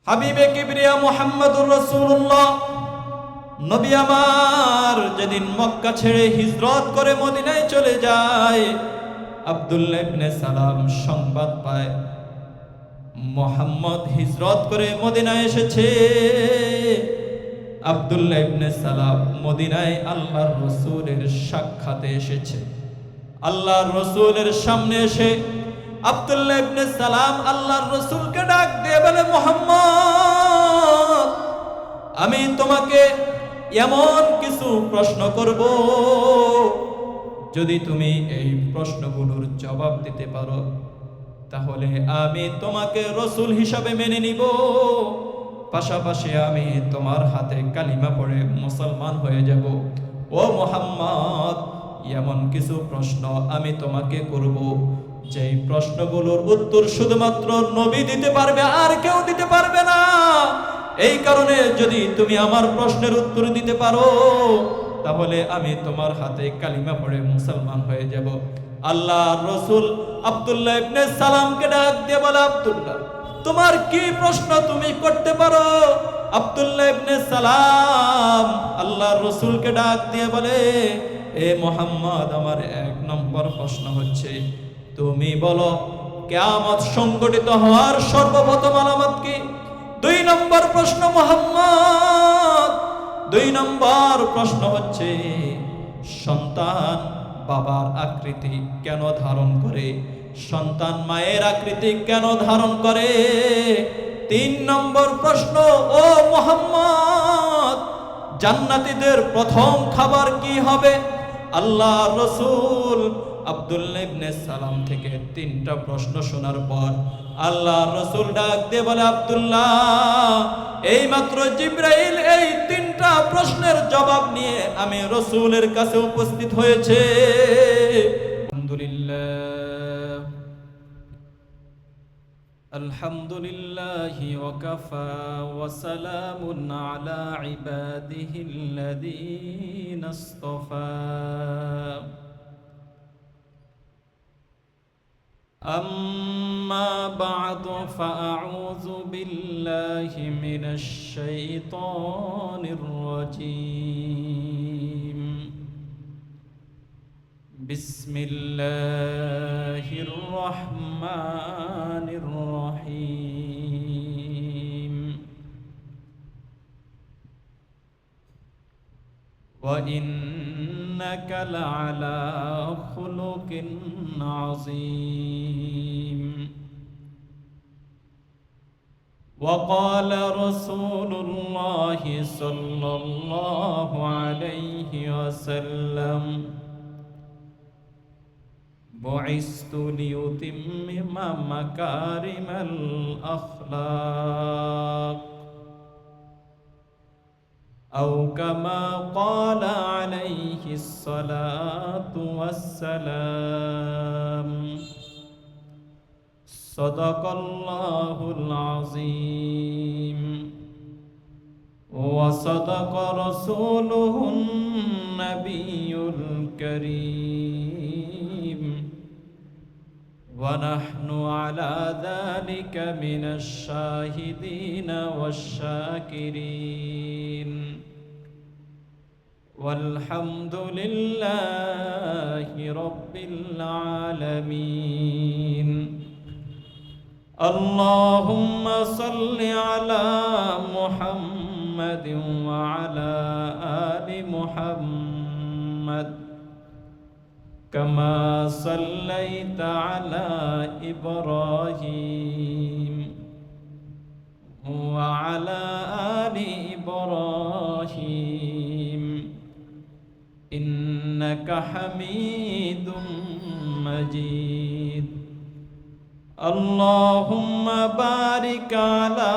হাবিবে কিবরিয়া মুহাম্মদুর রাসূলুল্লাহ নবী আমার যেদিন মক্কা ছেড়ে হিজরত করে মদিনায় চলে যায়, আব্দুল্লাহ ইবনে সালাম সংবাদ পায় মুহাম্মদ হিজরত করে মদিনায় এসেছে। আব্দুল্লাহ ইবনে সালাম মদিনায় আল্লাহর রাসূলের সাক্ষাতে এসেছে। আল্লাহর রাসূলের সামনে এসে আব্দুল্লাহ ইবনে সালাম আল্লাহর রাসূলকে ডাক দিয়ে বলে, মুহাম্মদ, আমি তোমাকে এমন কিছু প্রশ্ন করব, যদি তুমি এই প্রশ্নগুলোর জবাব দিতে পারো তাহলে আমি তোমাকে রাসূল হিসাবে মেনে নিব, পাশাপাশি আমি তোমার হাতে কালিমা পড়ে মুসলমান হয়ে যাব। ও মুহাম্মদ, এমন কিছু প্রশ্ন আমি তোমাকে করব যেই প্রশ্নগুলোর উত্তর শুধুমাত্র নবী দিতে পারবে, আর কেউ দিতে পারবে না। এই কারণে যদি তুমি আমার প্রশ্নের উত্তর দিতে পারো তাহলে আমি তোমার হাতে কালিমা পড়ে মুসলমান হয়ে যাব। আল্লাহর রাসূল আব্দুল্লাহ ইবনে সালামকে ডাক দিয়ে বলে, আব্দুল্লাহ, তোমার কি প্রশ্ন তুমি করতে পারো? আব্দুল্লাহ ইবনে সালাম আল্লাহর রাসূলকে ডাক দিয়ে বলে, এ মুহাম্মদ, আমার 1 নম্বর প্রশ্ন হচ্ছে, তুমি বলো কিয়ামত সংঘটিত হওয়ার সর্বপ্রথম আলামত কি? 2 নম্বর প্রশ্ন, মুহাম্মদ, 2 নম্বর প্রশ্ন হচ্ছে, সন্তান বাবার আকৃতি কেন ধারণ করে? সন্তান মায়ের আকৃতি কেন ধারণ করে? 3 নম্বর প্রশ্ন, ও মুহাম্মদ, জান্নাতীদের প্রথম খাবার কি হবে? আল্লাহর রাসূল আব্দুল্লাহ ইবনে সালাম থেকে 3টা প্রশ্ন শোনার পর আল্লাহর রাসূল ডাক দিয়ে বলে, আব্দুল্লাহ, এইমাত্র জিবরাইল এই 3টা প্রশ্নের জবাব নিয়ে আমি রাসূলের কাছে উপস্থিত হয়েছে। আলহামদুলিল্লাহ, আলহামদুলিল্লাহি ওয়া কাফা ওয়া সালামুন আলা ইবাদিহিল্লাযীনা ইসতাফা। أما بعد فأعوذ بالله من الشيطان الرجيم. بسم الله الرحمن الرحيم. وإنك لعلى خلق عظيم. وقال رسول الله صلى الله عليه وسلم: بعثت لأتمم مكارم الأخلاق، أو كما قال عليه الصلاة والسلام. صدق الله العظيم وصدق رسوله النبي الكريم، ونحن على ذلك من الشاهدين والشاكرين، والحمد لله رب العالمين. اللهم صل على محمد وعلى آل محمد كما صليت على إبراهيم وعلى آل إبراهيم إنك حميد مجيد. اللهم بارك على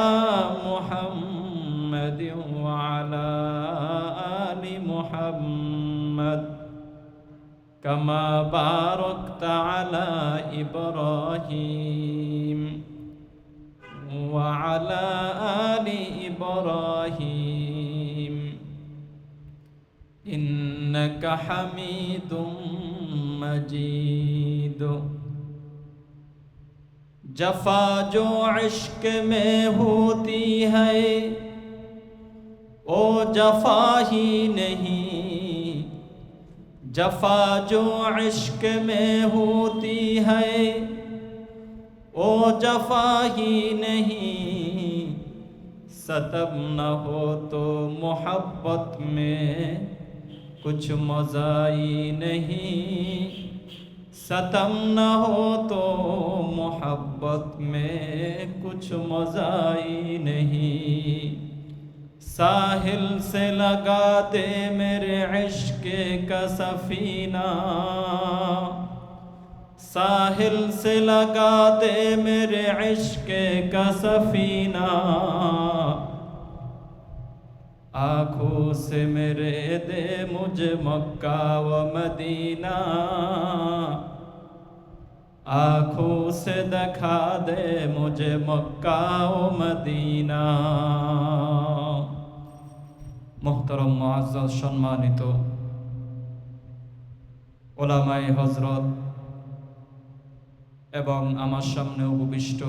محمد وعلى آل محمد كما باركت على إبراهيم وعلى آل إبراهيم إنك حميد مجيد. जफा जो इश्क में होती है, ओ जफा ही नहीं, जफा जो इश्क में होती है, ओ जफा ही नहीं, सतब न हो तो मोहब्बत में कुछ मज़ाई नहीं, सतम न हो तो मोहब्बत में कुछ मज़ाई नहीं। साहिल से लगा दे मेरे इश्क का सफीना, साहिल से लगा दे मेरे इश्क का सफीना, आँखों से मेरे दे मुझे मक्का व मदीना, आँखों से दिखा दे मुझे मक्का व मदीना। मोहतरम मुअज़्ज़ज़ सम्मानित ওলামায়ে হযরত এবং আমার সামনে উপবিষ্ট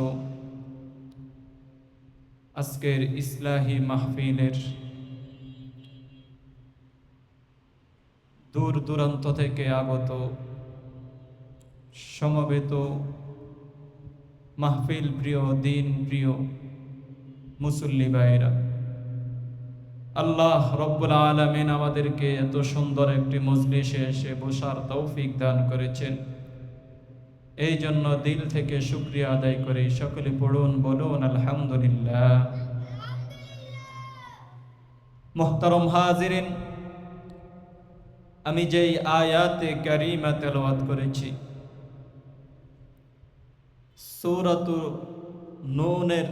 আজকের ইসলাহি মাহফিলের দূর দূরান্ত থেকে আগত সমবেত মাহফিল প্রিয় দিন প্রিয় মুসল্লি ভাইরা, আল্লাহ রব্বুল আলামিন আমাদেরকে এত সুন্দর একটি মজলিসে এসে বসার তৌফিক দান করেছেন। এই জন্য দিল থেকে শুকরিয়া আদায় করে সকলে পড়ুন, বলুন আলহামদুলিল্লাহ। মুহতারম হাজিরিন, আমি যেই আয়াতে কারিমা তেলাওয়াত করেছি সূরাতুন নূনের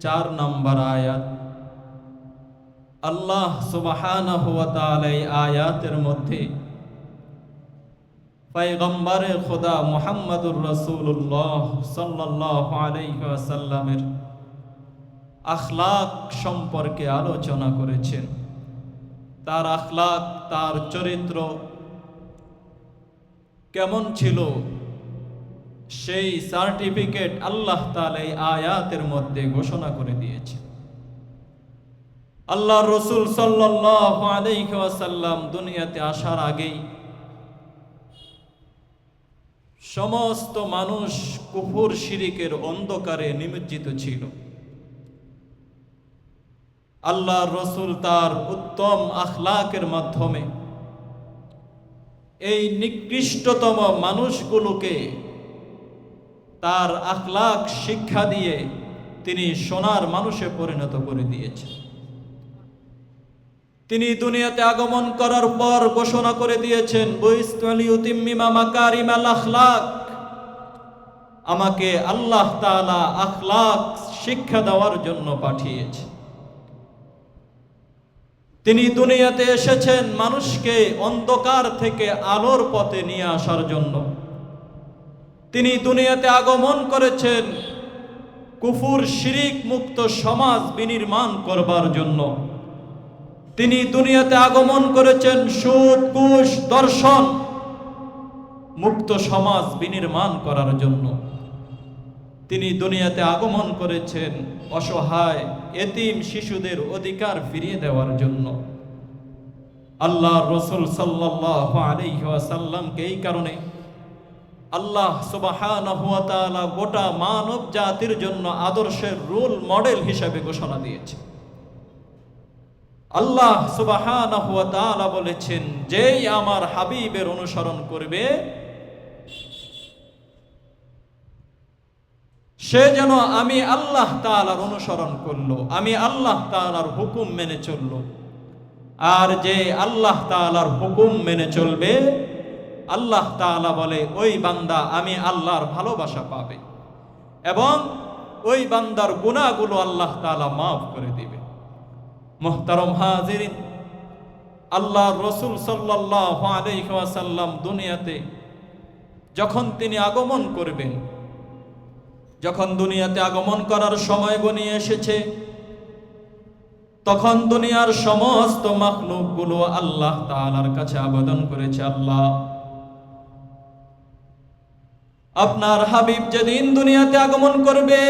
4 নম্বর আয়াত, আল্লাহ সুবহানাহু ওয়া তাআলা এই আয়াতের মধ্যে পয়গম্বরে খোদা মুহাম্মদুর রাসূলুল্লাহ সাল্লাল্লাহু আলাইহি ওয়াসাল্লামের আখলাক সম্পর্কে আলোচনা করেছেন। তার আখলাক, তার চরিত্র কেমন ছিল সেই সার্টিফিকেট আল্লাহ তাআলা এই আয়াতের মধ্যে ঘোষণা করে দিয়েছে। আল্লাহর রাসূল সাল্লাল্লাহু আলাইহি ওয়াসাল্লাম দুনিয়াতে আসার আগেই সমস্ত মানুষ কুফর শিরিকের অন্ধকারে নিমজ্জিত ছিল। আল্লাহর রাসূল তার উত্তম আখলাকের মাধ্যমে এই নিকৃষ্টতম মানুষগুলোকে তার আখলাক শিক্ষা দিয়ে তিনি সোনার মানুষে পরিণত করে দিয়েছেন। তিনি দুনিয়াতে আগমন করার পর ঘোষণা করে দিয়েছেন, বুইসতু লিউতিম্মিমা মাকারিমাল আখলাক, আমাকে আল্লাহ তাআলা আখলাক শিক্ষা দেওয়ার জন্য পাঠিয়েছে। তিনি দুনিয়াতে এসেছেন মানুষকে অন্ধকার থেকে আলোর পথে নিয়ে আসার জন্য। তিনি দুনিয়াতে আগমন করেছেন কুফর শিরিক মুক্ত সমাজ বিনির্মাণ করবার জন্য। তিনি দুনিয়াতে আগমন করেছেন সুদ ঘুষ দর্শন মুক্ত সমাজ বিনির্মাণ করার জন্য। তিনি দুনিয়াতে আগমন করেছেন অসহায় এতিম শিশুদের অধিকার ফিরিয়ে দেওয়ার জন্য। আল্লাহর রাসূল সাল্লাল্লাহু আলাইহি ওয়াসাল্লামকে এই কারণে আল্লাহ সুবহানাহু ওয়া তাআলা গোটা মানব জাতির জন্য আদর্শের রোল মডেল হিসেবে ঘোষণা দিয়েছে। আল্লাহ সুবহানাহু ওয়া তাআলা বলেছেন, যেই আমার হাবিবের অনুসরণ করবে সে যেন আমি আল্লাহ তাআলার অনুসরণ করলো, আমি আল্লাহ তাআলার হুকুম মেনে চললো। আর যে আল্লাহ তাআলার হুকুম মেনে চলবে, আল্লাহ তাআলা বলে ওই বান্দা আমি আল্লাহর ভালোবাসা পাবে এবং ওই বান্দার গুনাহগুলো আল্লাহ তাআলা মাফ করে দিবে। মুহতারম হাজিরিন, আল্লাহর রাসূল সাল্লাল্লাহু আলাইহি ওয়াসাল্লাম দুনিয়াতে যখন তিনি আগমন করবেন, যখন দুনিয়াতে আগমন করার সময় ঘনিয়ে এসেছে, তখন দুনিয়ার সমস্ত মাখলুকগুলো আল্লাহ তাআলার কাছে আবেদন করেছে, আল্লাহ আপনার হাবিব যেদিন দুনিয়াতে আগমন করবে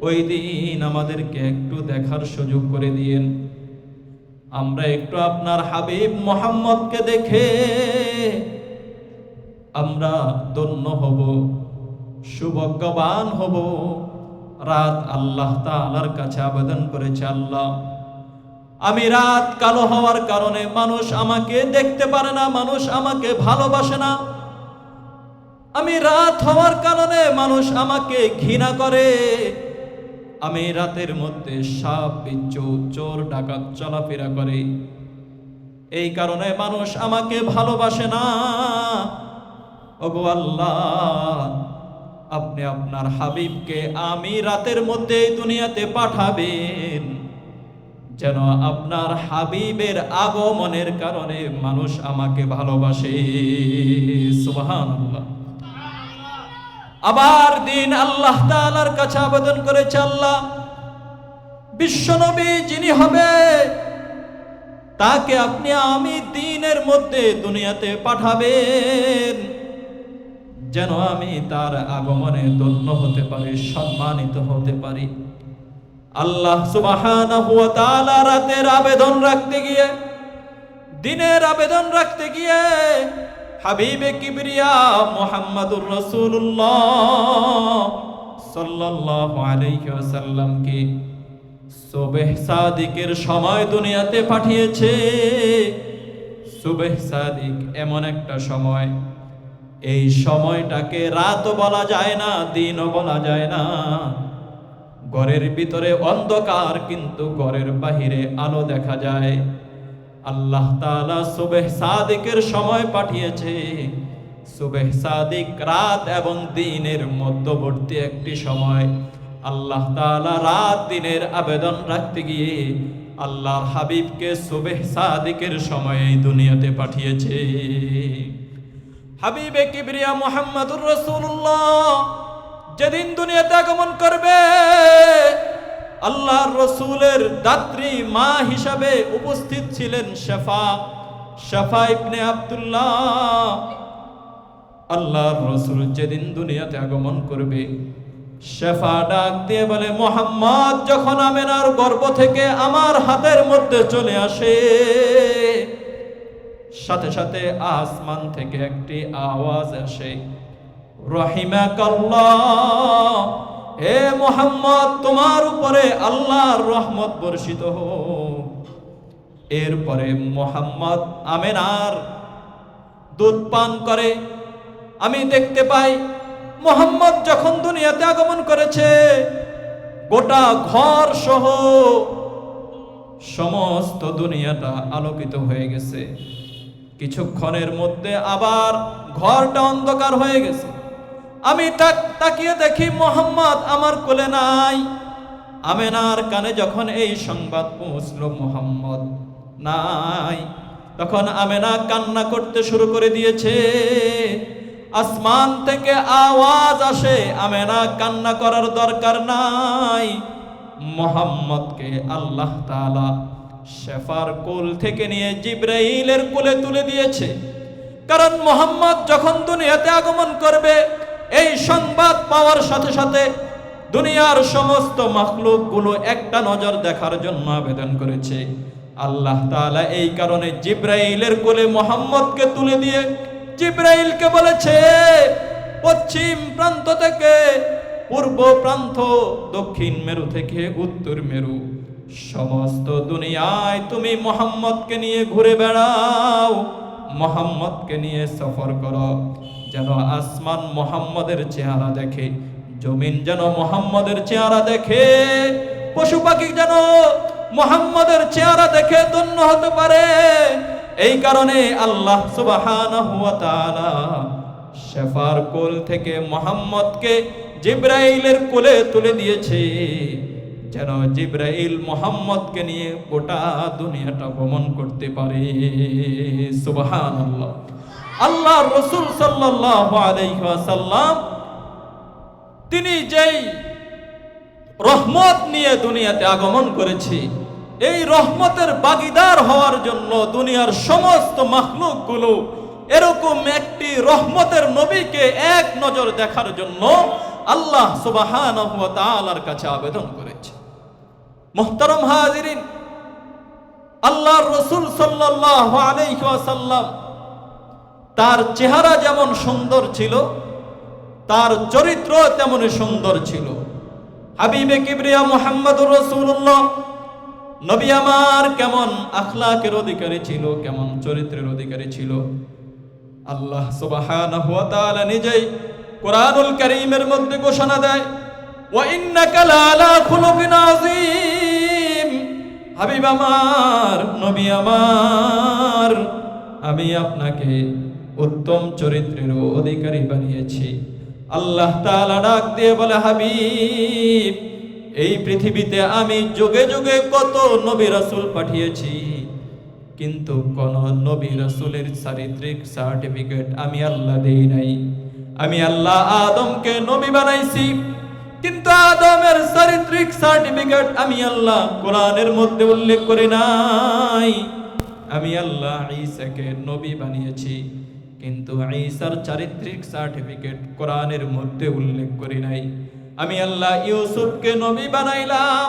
ওই দিন আমাদেরকে একটু দেখার সুযোগ করে দিয়েন, আমরা একটু আপনার হাবিব মুহাম্মদকে দেখে আমরা ধন্য হব, সৌভাগ্যবান হব। রাত আল্লাহ তাআলার কাছে আবেদন করেছে, আল্লাহ আমি রাত কালো হওয়ার কারণে মানুষ আমাকে দেখতে পারে না, মানুষ আমাকে ভালোবাসে না। আমি রাত হওয়ার কারণে মানুষ আমাকে ঘৃণা করে। আমি রাতের মধ্যে সাপ বিচ্ছু চোর ডাকাত চলাফেরা করে, এই কারণে মানুষ আমাকে ভালোবাসে না। ওগো আল্লাহ, আপনি আপনার হাবিবকে আমি রাতের মধ্যে দুনিয়াতে পাঠাবেন, যেন আপনার হাবিবের আগমনের কারণে মানুষ আমাকে ভালোবাসে। সুবহানাল্লাহ। আবার দিন আল্লাহ তাআলার কাছে আবেদন করেছে, আল্লাহ বিশ্বনবী যিনি হবে তাকে আপনি আমি দিনের মধ্যে দুনিয়াতে পাঠাবেন, যেন আমি তার আগমনে ধন্য হতে পারি, সম্মানিত হতে পারি। আল্লাহ সুবহানাহু ওয়া তাআলা রাতের আবেদন রাখতে গিয়ে, দিনের আবেদন রাখতে গিয়ে হাবিবে কিবরিয়া মুহাম্মাদুর রাসূলুল্লাহ সাল্লাল্লাহু আলাইহি ওয়াসাল্লামকে সুবহ সাদিকের সময় দুনিয়াতে পাঠিয়েছে। সুবহ সাদিক এমন একটা সময়, এই সময়টাকে রাতও বলা যায় না, দিনও বলা যায় না। ঘরের ভিতরে অন্ধকার, কিন্তু ঘরের বাহিরে আলো দেখা যায়। আল্লাহ তাআলা সুবহ সাদিকের সময় পাঠিয়েছে। সুবহ সাদিক রাত এবং দিনের মধ্যবর্তী একটি সময়। আল্লাহ তাআলা রাত দিনের আবেদন রাখতে গিয়ে আল্লাহর হাবিবকে সুবহ সাদিকের সময়ে দুনিয়াতে পাঠিয়েছে। হাবিবে কিবরিয়া মুহাম্মাদুর রাসূলুল্লাহ যেদিন দুনিয়াতে আগমন করবে, আল্লাহর রসুলের দাত্রী মা হিসাবে উপস্থিত ছিলেন শাফা ইবনে আব্দুল্লাহ। আল্লাহর রসুল যেদিন দুনিয়াতে আগমন করবে, শাফা ডাক দিয়ে বলে, মুহাম্মদ যখন আমেনার গর্ভ থেকে আমার হাতের মধ্যে চলে আসে, সাথে সাথে আসমান থেকে একটি আওয়াজ আসে, রহিমাকাল্লাহ, হে মুহাম্মদ তোমার উপরে আল্লাহর রহমত বর্ষিত হোক। এরপরে মুহাম্মদ আমেনার দুধ পান করে। আমি দেখতে পাই মুহাম্মদ যখন দুনিয়াতে আগমন করেছে, গোটা ঘর সহ সমস্ত দুনিয়াটা আলোকিত হয়ে গেছে। কিছুক্ষণের মধ্যে আবার ঘরটা অন্ধকার হয়ে গেছে। আমি তাকিয়ে দেখি মুহাম্মদ আমার কোলে নাই। আমেনার কানে যখন এই সংবাদ পৌঁছলো মুহাম্মদ নাই, তখন আমেনা কান্না করতে শুরু করে দিয়েছে। আসমান থেকে আওয়াজ আসে, আমেনা কান্না করার দরকার নাই। মুহাম্মদকে আল্লাহ তাআলা শাফার কোল থেকে নিয়ে জিবরাইলের কোলে তুলে দিয়েছে। কারণ মুহাম্মদ যখন দুনিয়াতে আগমন করবে, এই সংবাদ পাওয়ার সাথে সাথে দুনিয়ার সমস্ত মাখলুকগুলো একটা নজর দেখার জন্য আবেদন করেছে। আল্লাহ তাআলা এই কারণে জিবরাইলের কোলে মুহাম্মদকে তুলে দিয়ে জিবরাইলকে বলেছে, পশ্চিম প্রান্ত থেকে পূর্ব প্রান্ত, দক্ষিণ মেরু থেকে উত্তর মেরু, সমস্ত দুনিয়ায় তুমি মুহাম্মদকে নিয়ে ঘুরে বেড়াও, মুহাম্মদকে নিয়ে সফর করো, যেন আসমান মুহাম্মদের চেহারা দেখে, জমিন যেন মুহাম্মদের চেহারা দেখে, পশু পাখি যেন মুহাম্মদের চেহারা দেখে ধন্য হতে পারে। এই কারণে আল্লাহ সুবহানাহু ওয়া তাআলা শাফার কোল থেকে মুহাম্মদকে জিবরাইলের কোলে তুলে দিয়েছে, যেন জিবরাইল মুহাম্মদকে নিয়ে গোটা দুনিয়াটা ভ্রমণ করতে পারে। সুবহানাল্লাহ। আল্লাহর রাসূল সাল্লাল্লাহু আলাইহি ওয়াসাল্লাম তিনি যেই রহমত নিয়ে দুনিয়াতে আগমন করেছে, এই রহমতের ভাগীদার হওয়ার জন্য দুনিয়ার সমস্ত মাখলুকগুলো এরকম একটি রহমতের নবীকে এক নজর দেখার জন্য আল্লাহ সুবহানাহু ওয়া তাআলার কাছে আবেদন করেছে। মুহতারাম হাজিরিন, আল্লাহর রাসূল সাল্লাল্লাহু আলাইহি ওয়াসাল্লাম তার চেহারা যেমন সুন্দর ছিল, তার চরিত্র তেমনি সুন্দর ছিল। হাবিবে কিবরিয়া মুহাম্মদুর রাসূলুল্লাহ নবী আমার কেমন আখলাকের অধিকারী ছিল, কেমন চরিত্রের অধিকারী ছিল, আল্লাহ সুবহানাহু ওয়া তাআলা নিজেই কোরআনুল কারীমের মধ্যে ঘোষণা দেয়, ওয়া ইন্নাকা লাআলা খুলুকিন আযীম। হাবিব আমার, নবী আমার, আমি আপনাকে উত্তম চরিত্রের অধিকারী বানিয়েছি। আল্লাহ তাআলা ডাক দিয়ে বলে, হাবিব, এই পৃথিবীতে আমি যুগে যুগে কত নবী রাসূল পাঠিয়েছি, কিন্তু কোন নবী রাসূলের চারিত্রিক সার্টিফিকেট আমি আল্লাহ দেই নাই। আমি আল্লাহ আদমকে নবী বানাইছি, কিন্তু আদমের চারিত্রিক সার্টিফিকেট আমি আল্লাহ কোরআনের মধ্যে উল্লেখ করি নাই। আমি আল্লাহ ঈসাকে নবী বানিয়েছি, কিন্তু ঈসার চারিত্রিক সার্টিফিকেট কোরআনের মধ্যে উল্লেখ করি নাই। আমি আল্লাহ ইউসুফকে নবী বানাইলাম,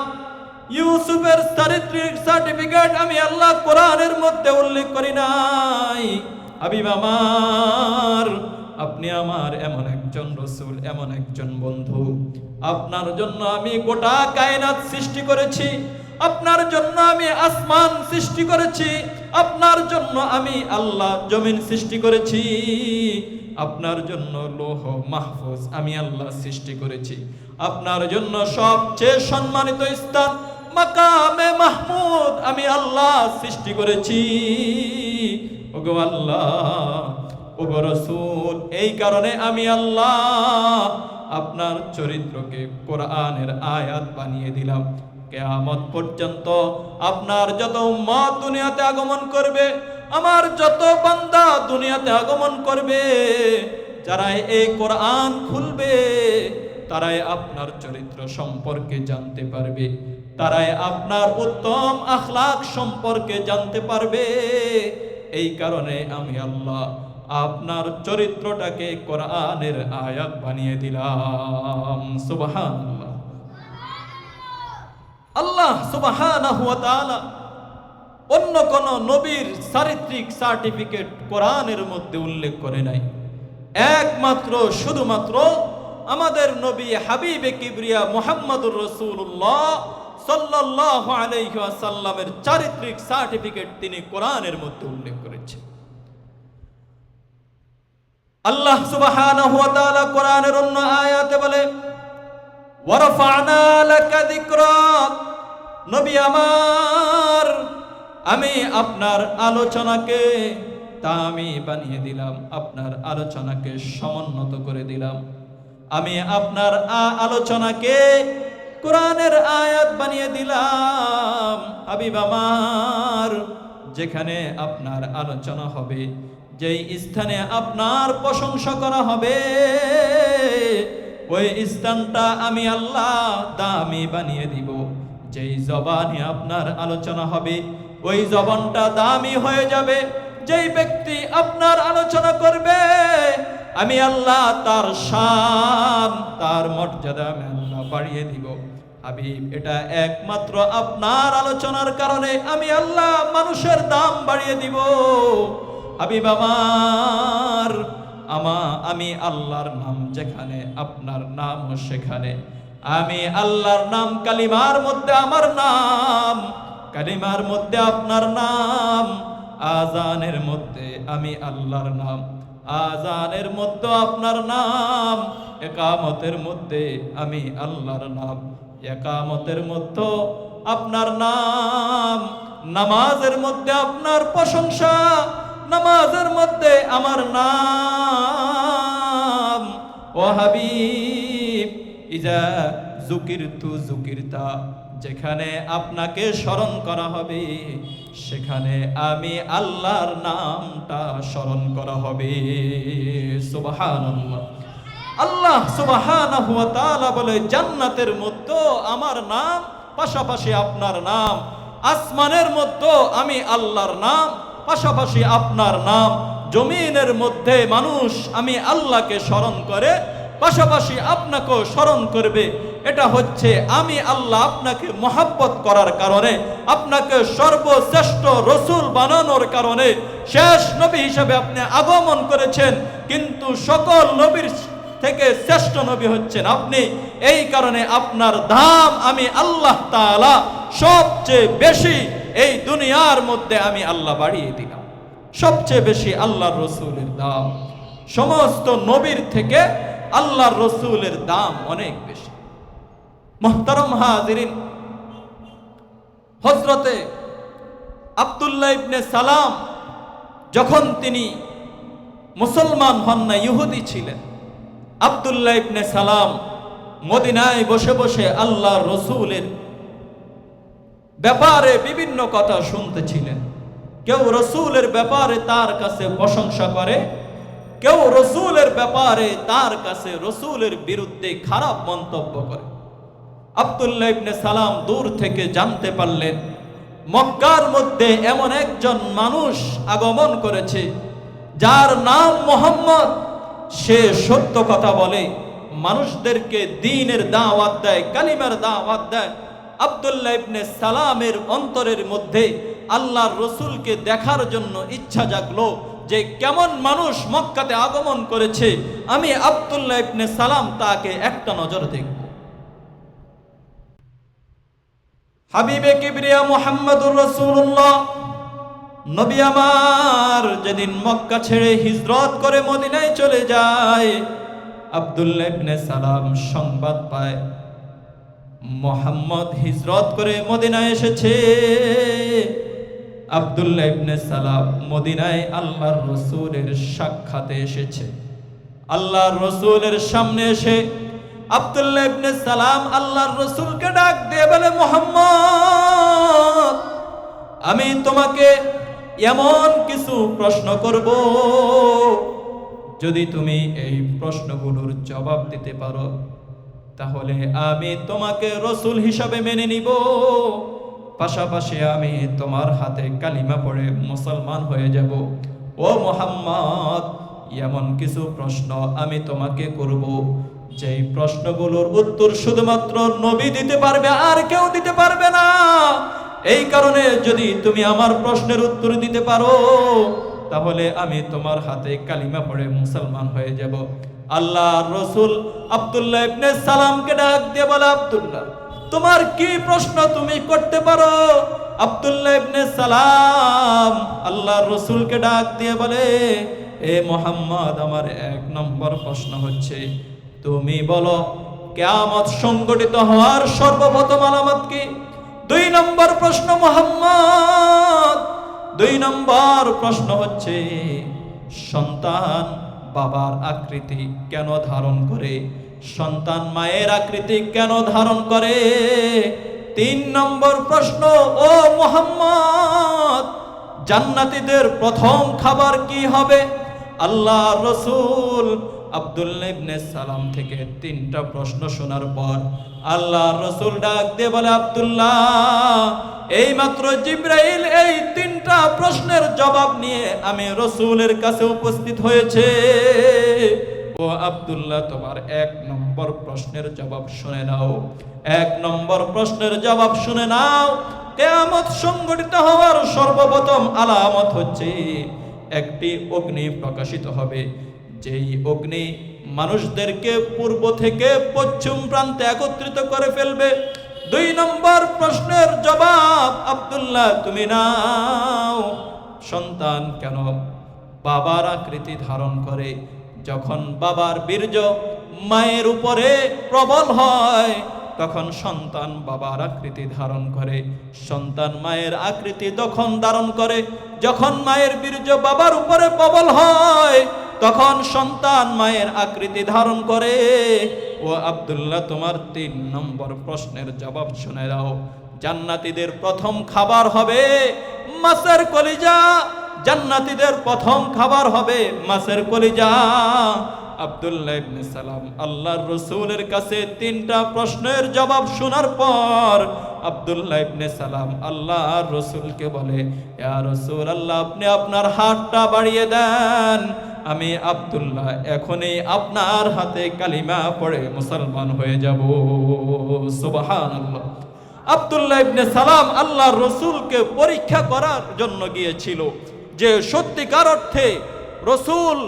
ইউসুফের চারিত্রিক সার্টিফিকেট আমি আল্লাহ কোরআনের মধ্যে উল্লেখ করি নাই। হাবিব আমার, আপনি আমার এমন একজন রাসূল, এমন একজন বন্ধু, আপনার জন্য আমি গোটা কায়নাত সৃষ্টি করেছি, আপনার জন্য আমি আসমান সৃষ্টি করেছি, আপনার জন্য আমি আল্লাহ জমিন সৃষ্টি করেছি, আপনার জন্য লৌহ মাহফুজ আমি আল্লাহ সৃষ্টি করেছি, আপনার জন্য সবচেয়ে সম্মানিত স্থান মাকামে মাহমুদ আমি আল্লাহ সৃষ্টি করেছি। ওগো আল্লাহ, ওগো রাসূল, এই কারণে আমি আল্লাহ আপনার চরিত্রকে কোরআনের আয়াত বানিয়ে দিলাম। কিয়ামত পর্যন্ত আপনার যত উম্মত দুনিয়াতে আগমন করবে, আমার যত বান্দা দুনিয়াতে আগমন করবে, যারাই এই কোরআন খুলবে, তারাই আপনার চরিত্র সম্পর্কে জানতে পারবে, তারাই আপনার উত্তম আখলাক সম্পর্কে জানতে পারবে। এই কারণে আমি আল্লাহ আপনার চরিত্রটাকে কোরআনের আয়াত বানিয়ে দিলাম। সুবহানাল্লাহ। আল্লাহ সুবহানাহু ওয়া তাআলা অন্য কোন নবীর চারিত্রিক সার্টিফিকেট কোরআনের মধ্যে উল্লেখ করে নাই। একমাত্র শুধুমাত্র আমাদের নবী হাবিবে কিবরিয়া মুহাম্মদুর রাসূলুল্লাহ সাল্লাল্লাহু আলাইহি ওয়াসাল্লামের চারিত্রিক সার্টিফিকেট তিনি কোরআনের মধ্যে উল্লেখ করেছেন। আল্লাহ সুবহানাহু ওয়া তাআলা কোরআনের অন্য আয়াতে বলে, ওয়ারফা'না লাকা যিকরাক। নবী আমার, আমি আপনার আলোচনাকে দামি বানিয়ে দিলাম, আপনার আলোচনাকে সমুন্নত করে দিলাম। আমি আপনার আলোচনাকে কোরআনের আয়াত বানিয়ে দিলাম। হাবিব আমার, যেখানে আপনার আলোচনা হবে, যেই স্থানে আপনার প্রশংসা করা হবে, ওই স্থানটা আমি আল্লাহ দামি বানিয়ে দিব। যেই জবানে আপনার আলোচনা হবে, ওই জবানটা দামি হয়ে যাবে। যেই ব্যক্তি আপনার আলোচনা করবে, আমি আল্লাহ তার শান, তার মর্যাদা আমি আল্লাহ বাড়িয়ে দিব। হাবিব, এটা একমাত্র আপনার আলোচনার কারণে আমি আল্লাহ মানুষের দাম বাড়িয়ে দিব। হাবিব আমার, আমি আল্লাহর নাম যেখানে, আপনার নামও সেখানে। আমি আল্লাহর নাম, কালিমার মধ্যে আমার নাম, কালিমার মধ্যে আপনার নাম, আজানের মধ্যে আমি আল্লাহর নাম, আজানের মধ্যে আপনার নাম, ইকামতের মধ্যে আমি আল্লাহর নাম, ইকামতের মধ্যে আপনার নাম, নামাজের মধ্যে আপনার প্রশংসা, নামাজের মধ্যে আমার নাম। ও হাবিব, ইজা যুকিরতু যুকিরতা, যেখানে আপনাকে স্মরণ করা হবে, সেখানে আমি আল্লাহর নামটা স্মরণ করা হবে। সুবহানাল্লাহ। আল্লাহ সুবহানাহু ওয়া তাআলা বলে, জান্নাতের মধ্যে আমার নাম, পাশাপাশি আপনার নাম। আসমানের মধ্যে আমি আল্লাহর নাম, পাশাপাশি আপনার নাম। জমিনের মধ্যে মানুষ আমি আল্লাহকে স্মরণ করে, পাশাপাশি আপনাকেও স্মরণ করবে। এটা হচ্ছে আমি আল্লাহ আপনাকে মহাব্বত করার কারণে, আপনাকে সর্বশ্রেষ্ঠ রসুল বানানোর কারণে শেষ নবী হিসেবে আপনি আগমন করেছেন, কিন্তু সকল নবীর থেকে শ্রেষ্ঠ নবী হচ্ছেন আপনি। এই কারণে আপনার দাম আমি আল্লাহ তাআলা সবচেয়ে বেশি এই দুনিয়ার মধ্যে আমি আল্লাহ বাড়িয়ে দিলাম। সবচেয়ে বেশি আল্লাহর রসুলের দাম, সমস্ত নবীর থেকে আল্লাহর রসুলের দাম অনেক বেশি। মুহতারাম হাজিরিন, হযরতে আব্দুল্লাহ ইবনে সালাম যখন তিনি মুসলমান হন না, ইহুদি ছিলেন, আব্দুল্লাহ ইবনে সালাম মদিনায় বসে বসে আল্লাহর রসুলের ব্যাপারে বিভিন্ন কথা শুনতেছিলেন। কেউ রসুলের ব্যাপারে তার কাছে প্রশংসা করে, কেউ রসুলের ব্যাপারে তার কাছে রসুলের বিরুদ্ধে খারাপ মন্তব্য করে। আব্দুল্লাহ ইবনে সালাম দূর থেকে জানতে পারলেন মক্কার মধ্যে এমন একজন মানুষ আগমন করেছে যার নাম মুহাম্মদ। সে সত্য কথা বলে, মানুষদেরকে দ্বীনের দাওয়াত দেয়, কালিমার দাওয়াত দেয়। আব্দুল্লাহ ইবনে সালামের অন্তরের মধ্যে আল্লাহর রসুলকে দেখার জন্য ইচ্ছা জাগলো যে কেমন মানুষ মক্কাতে আগমন করেছে, আমি আব্দুল্লাহ ইবনে সালাম তাকে একটা নজর দেখব। হাবিবে কিবরিয়া মুহাম্মদুর রাসূলুল্লাহ নবী আমার যেদিন মক্কা ছেড়ে হিজরত করে মদিনায় চলে যায়, আব্দুল্লাহ ইবনে সালাম সংবাদ পায় মুহাম্মদ হিজরত করে মদিনায় এসেছে। আব্দুল্লাহ ইবনে সালাম মদিনায় আল্লাহর রসুলের সাক্ষাতে এসেছে। আল্লাহর রসুলের সামনে এসে আব্দুল্লাহ ইবনে সালাম আল্লাহর রসুলকে ডাক দিয়ে বলে, মুহাম্মদ, আমি তোমাকে এমন কিছু প্রশ্ন করব, যদি তুমি এই প্রশ্নগুলোর জবাব দিতে পারো তাহলে আমি তোমাকে রসুল হিসাবে মেনে নিব, পাশাপাশি আমি তোমার হাতে কালিমা পড়ে মুসলমান হয়ে যাব। ও মুহাম্মদ, এমন কিছু প্রশ্ন আমি তোমাকে করব যেই প্রশ্নগুলোর উত্তর শুধুমাত্র নবী দিতে পারবে, আর কেউ দিতে পারবে না। এই কারণে যদি তুমি আমার প্রশ্নের উত্তর দিতে পারো তাহলে আমি তোমার হাতে কালিমা পড়ে মুসলমান হয়ে যাব। আল্লাহর রাসূল আব্দুল্লাহ ইবনে সালামকে ডাক দিয়ে বলে, আব্দুল্লাহ, তোমার কি প্রশ্ন তুমি করতে পারো? আব্দুল্লাহ ইবনে সালাম আল্লাহর রাসূলকে ডাক দিয়ে বলে, এ মুহাম্মদ, আমার এক নম্বর প্রশ্ন হচ্ছে, তুমি বলো কিয়ামত সংঘটিত হওয়ার সর্বপ্রথম আলামত কি? দুই নম্বর প্রশ্ন মুহাম্মদ, দুই নম্বর প্রশ্ন হচ্ছে, সন্তান বাবার আকৃতি কেন ধারণ করে? সন্তান মায়ের আকৃতি কেন ধারণ করে? তিন নম্বর প্রশ্ন, ও মুহাম্মদ, জান্নাতীদের প্রথম খাবার কি হবে? আল্লাহর রাসূল আব্দুল্লাহ ইবনে সালাম থেকে তিনটা প্রশ্ন শোনার পর আল্লাহর রাসূল ডাক দিয়ে বলে, আব্দুল্লাহ, এইমাত্র জিবরাইল এই তিনটা প্রশ্নের জবাব নিয়ে আমি রাসূলের কাছে উপস্থিত হয়েছে। ও আব্দুল্লাহ, তোমার এক নম্বর প্রশ্নের জবাব শুনে নাও। এক নম্বর প্রশ্নের জবাব শুনে নাও। কিয়ামত সংঘটিত হওয়ার সর্বপ্রথম আলামত হচ্ছে একটি অগ্নি প্রকাশিত হবে, যেই অগ্নি মানুষদেরকে পূর্ব থেকে পশ্চিম প্রান্তে একত্রিত করে ফেলবে। দুই নম্বর প্রশ্নের জবাব আব্দুল্লাহ তুমি নাও। সন্তান কেন বাবার আকৃতি ধারণ করে? যখন বাবার বীর্য মায়ের উপরে প্রবল হয় তখন সন্তান বাবার আকৃতি ধারণ করে। সন্তান মায়ের আকৃতি তখন ধারণ করে যখন মায়ের বীর্য বাবার উপরে প্রবল হয়, তখন সন্তান মায়ের আকৃতি ধারণ করে। ও আব্দুল্লাহ, তোমার তিন নম্বর প্রশ্নের জবাব শুনে নাও। জান্নাতীদের প্রথম খাবার হবে মাছের কলিজা। জান্নাতীদের প্রথম খাবার হবে মাছের কলিজা। আব্দুল্লাহ ইবনে সালাম আল্লাহর রাসূলের কাছে তিনটা প্রশ্নের জবাব শোনার পর আব্দুল্লাহ ইবনে সালাম আল্লাহর রাসূলকে বলে, ইয়া রাসূলুল্লাহ, আপনি আপনার হাতটা বাড়িয়ে দেন, আমি আব্দুল্লাহ এখনই আপনার হাতে কালিমা পড়ে মুসলমান হয়ে যাব। সুবহানাল্লাহ। আব্দুল্লাহ ইবনে সালাম আল্লাহর রসুলকে পরীক্ষা করার জন্য গিয়েছিল যে সত্যিকার অর্থে রসুল,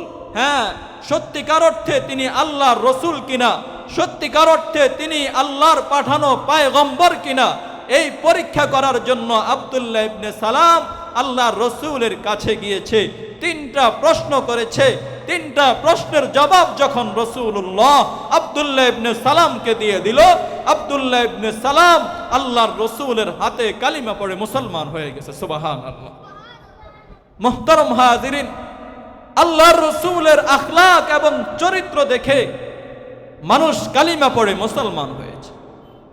সত্যিকার অর্থে তিনি আল্লাহর রসুল কিনা, সত্যিকার অর্থে তিনি আল্লাহর পাঠানো পয়গম্বর কিনা, এই পরীক্ষা করার জন্য আব্দুল্লাহ ইবনে সালাম আল্লাহর রসুলের কাছে গিয়েছে। 3টা প্রশ্ন করেছে। 3টা প্রশ্নের জবাব যখন রাসূলুল্লাহ আব্দুল্লাহ ইবনে সালামকে দিয়ে দিল, আব্দুল্লাহ ইবনে সালাম আল্লাহর রসুলের হাতে কালিমা পড়ে মুসলমান হয়ে গেছে। সুবহানাল্লাহ। মুহতারাম হাজিরিন, আল্লাহর রসুলের আখলাক এবং চরিত্র দেখে মানুষ কালিমা পড়ে মুসলমান হয়েছে।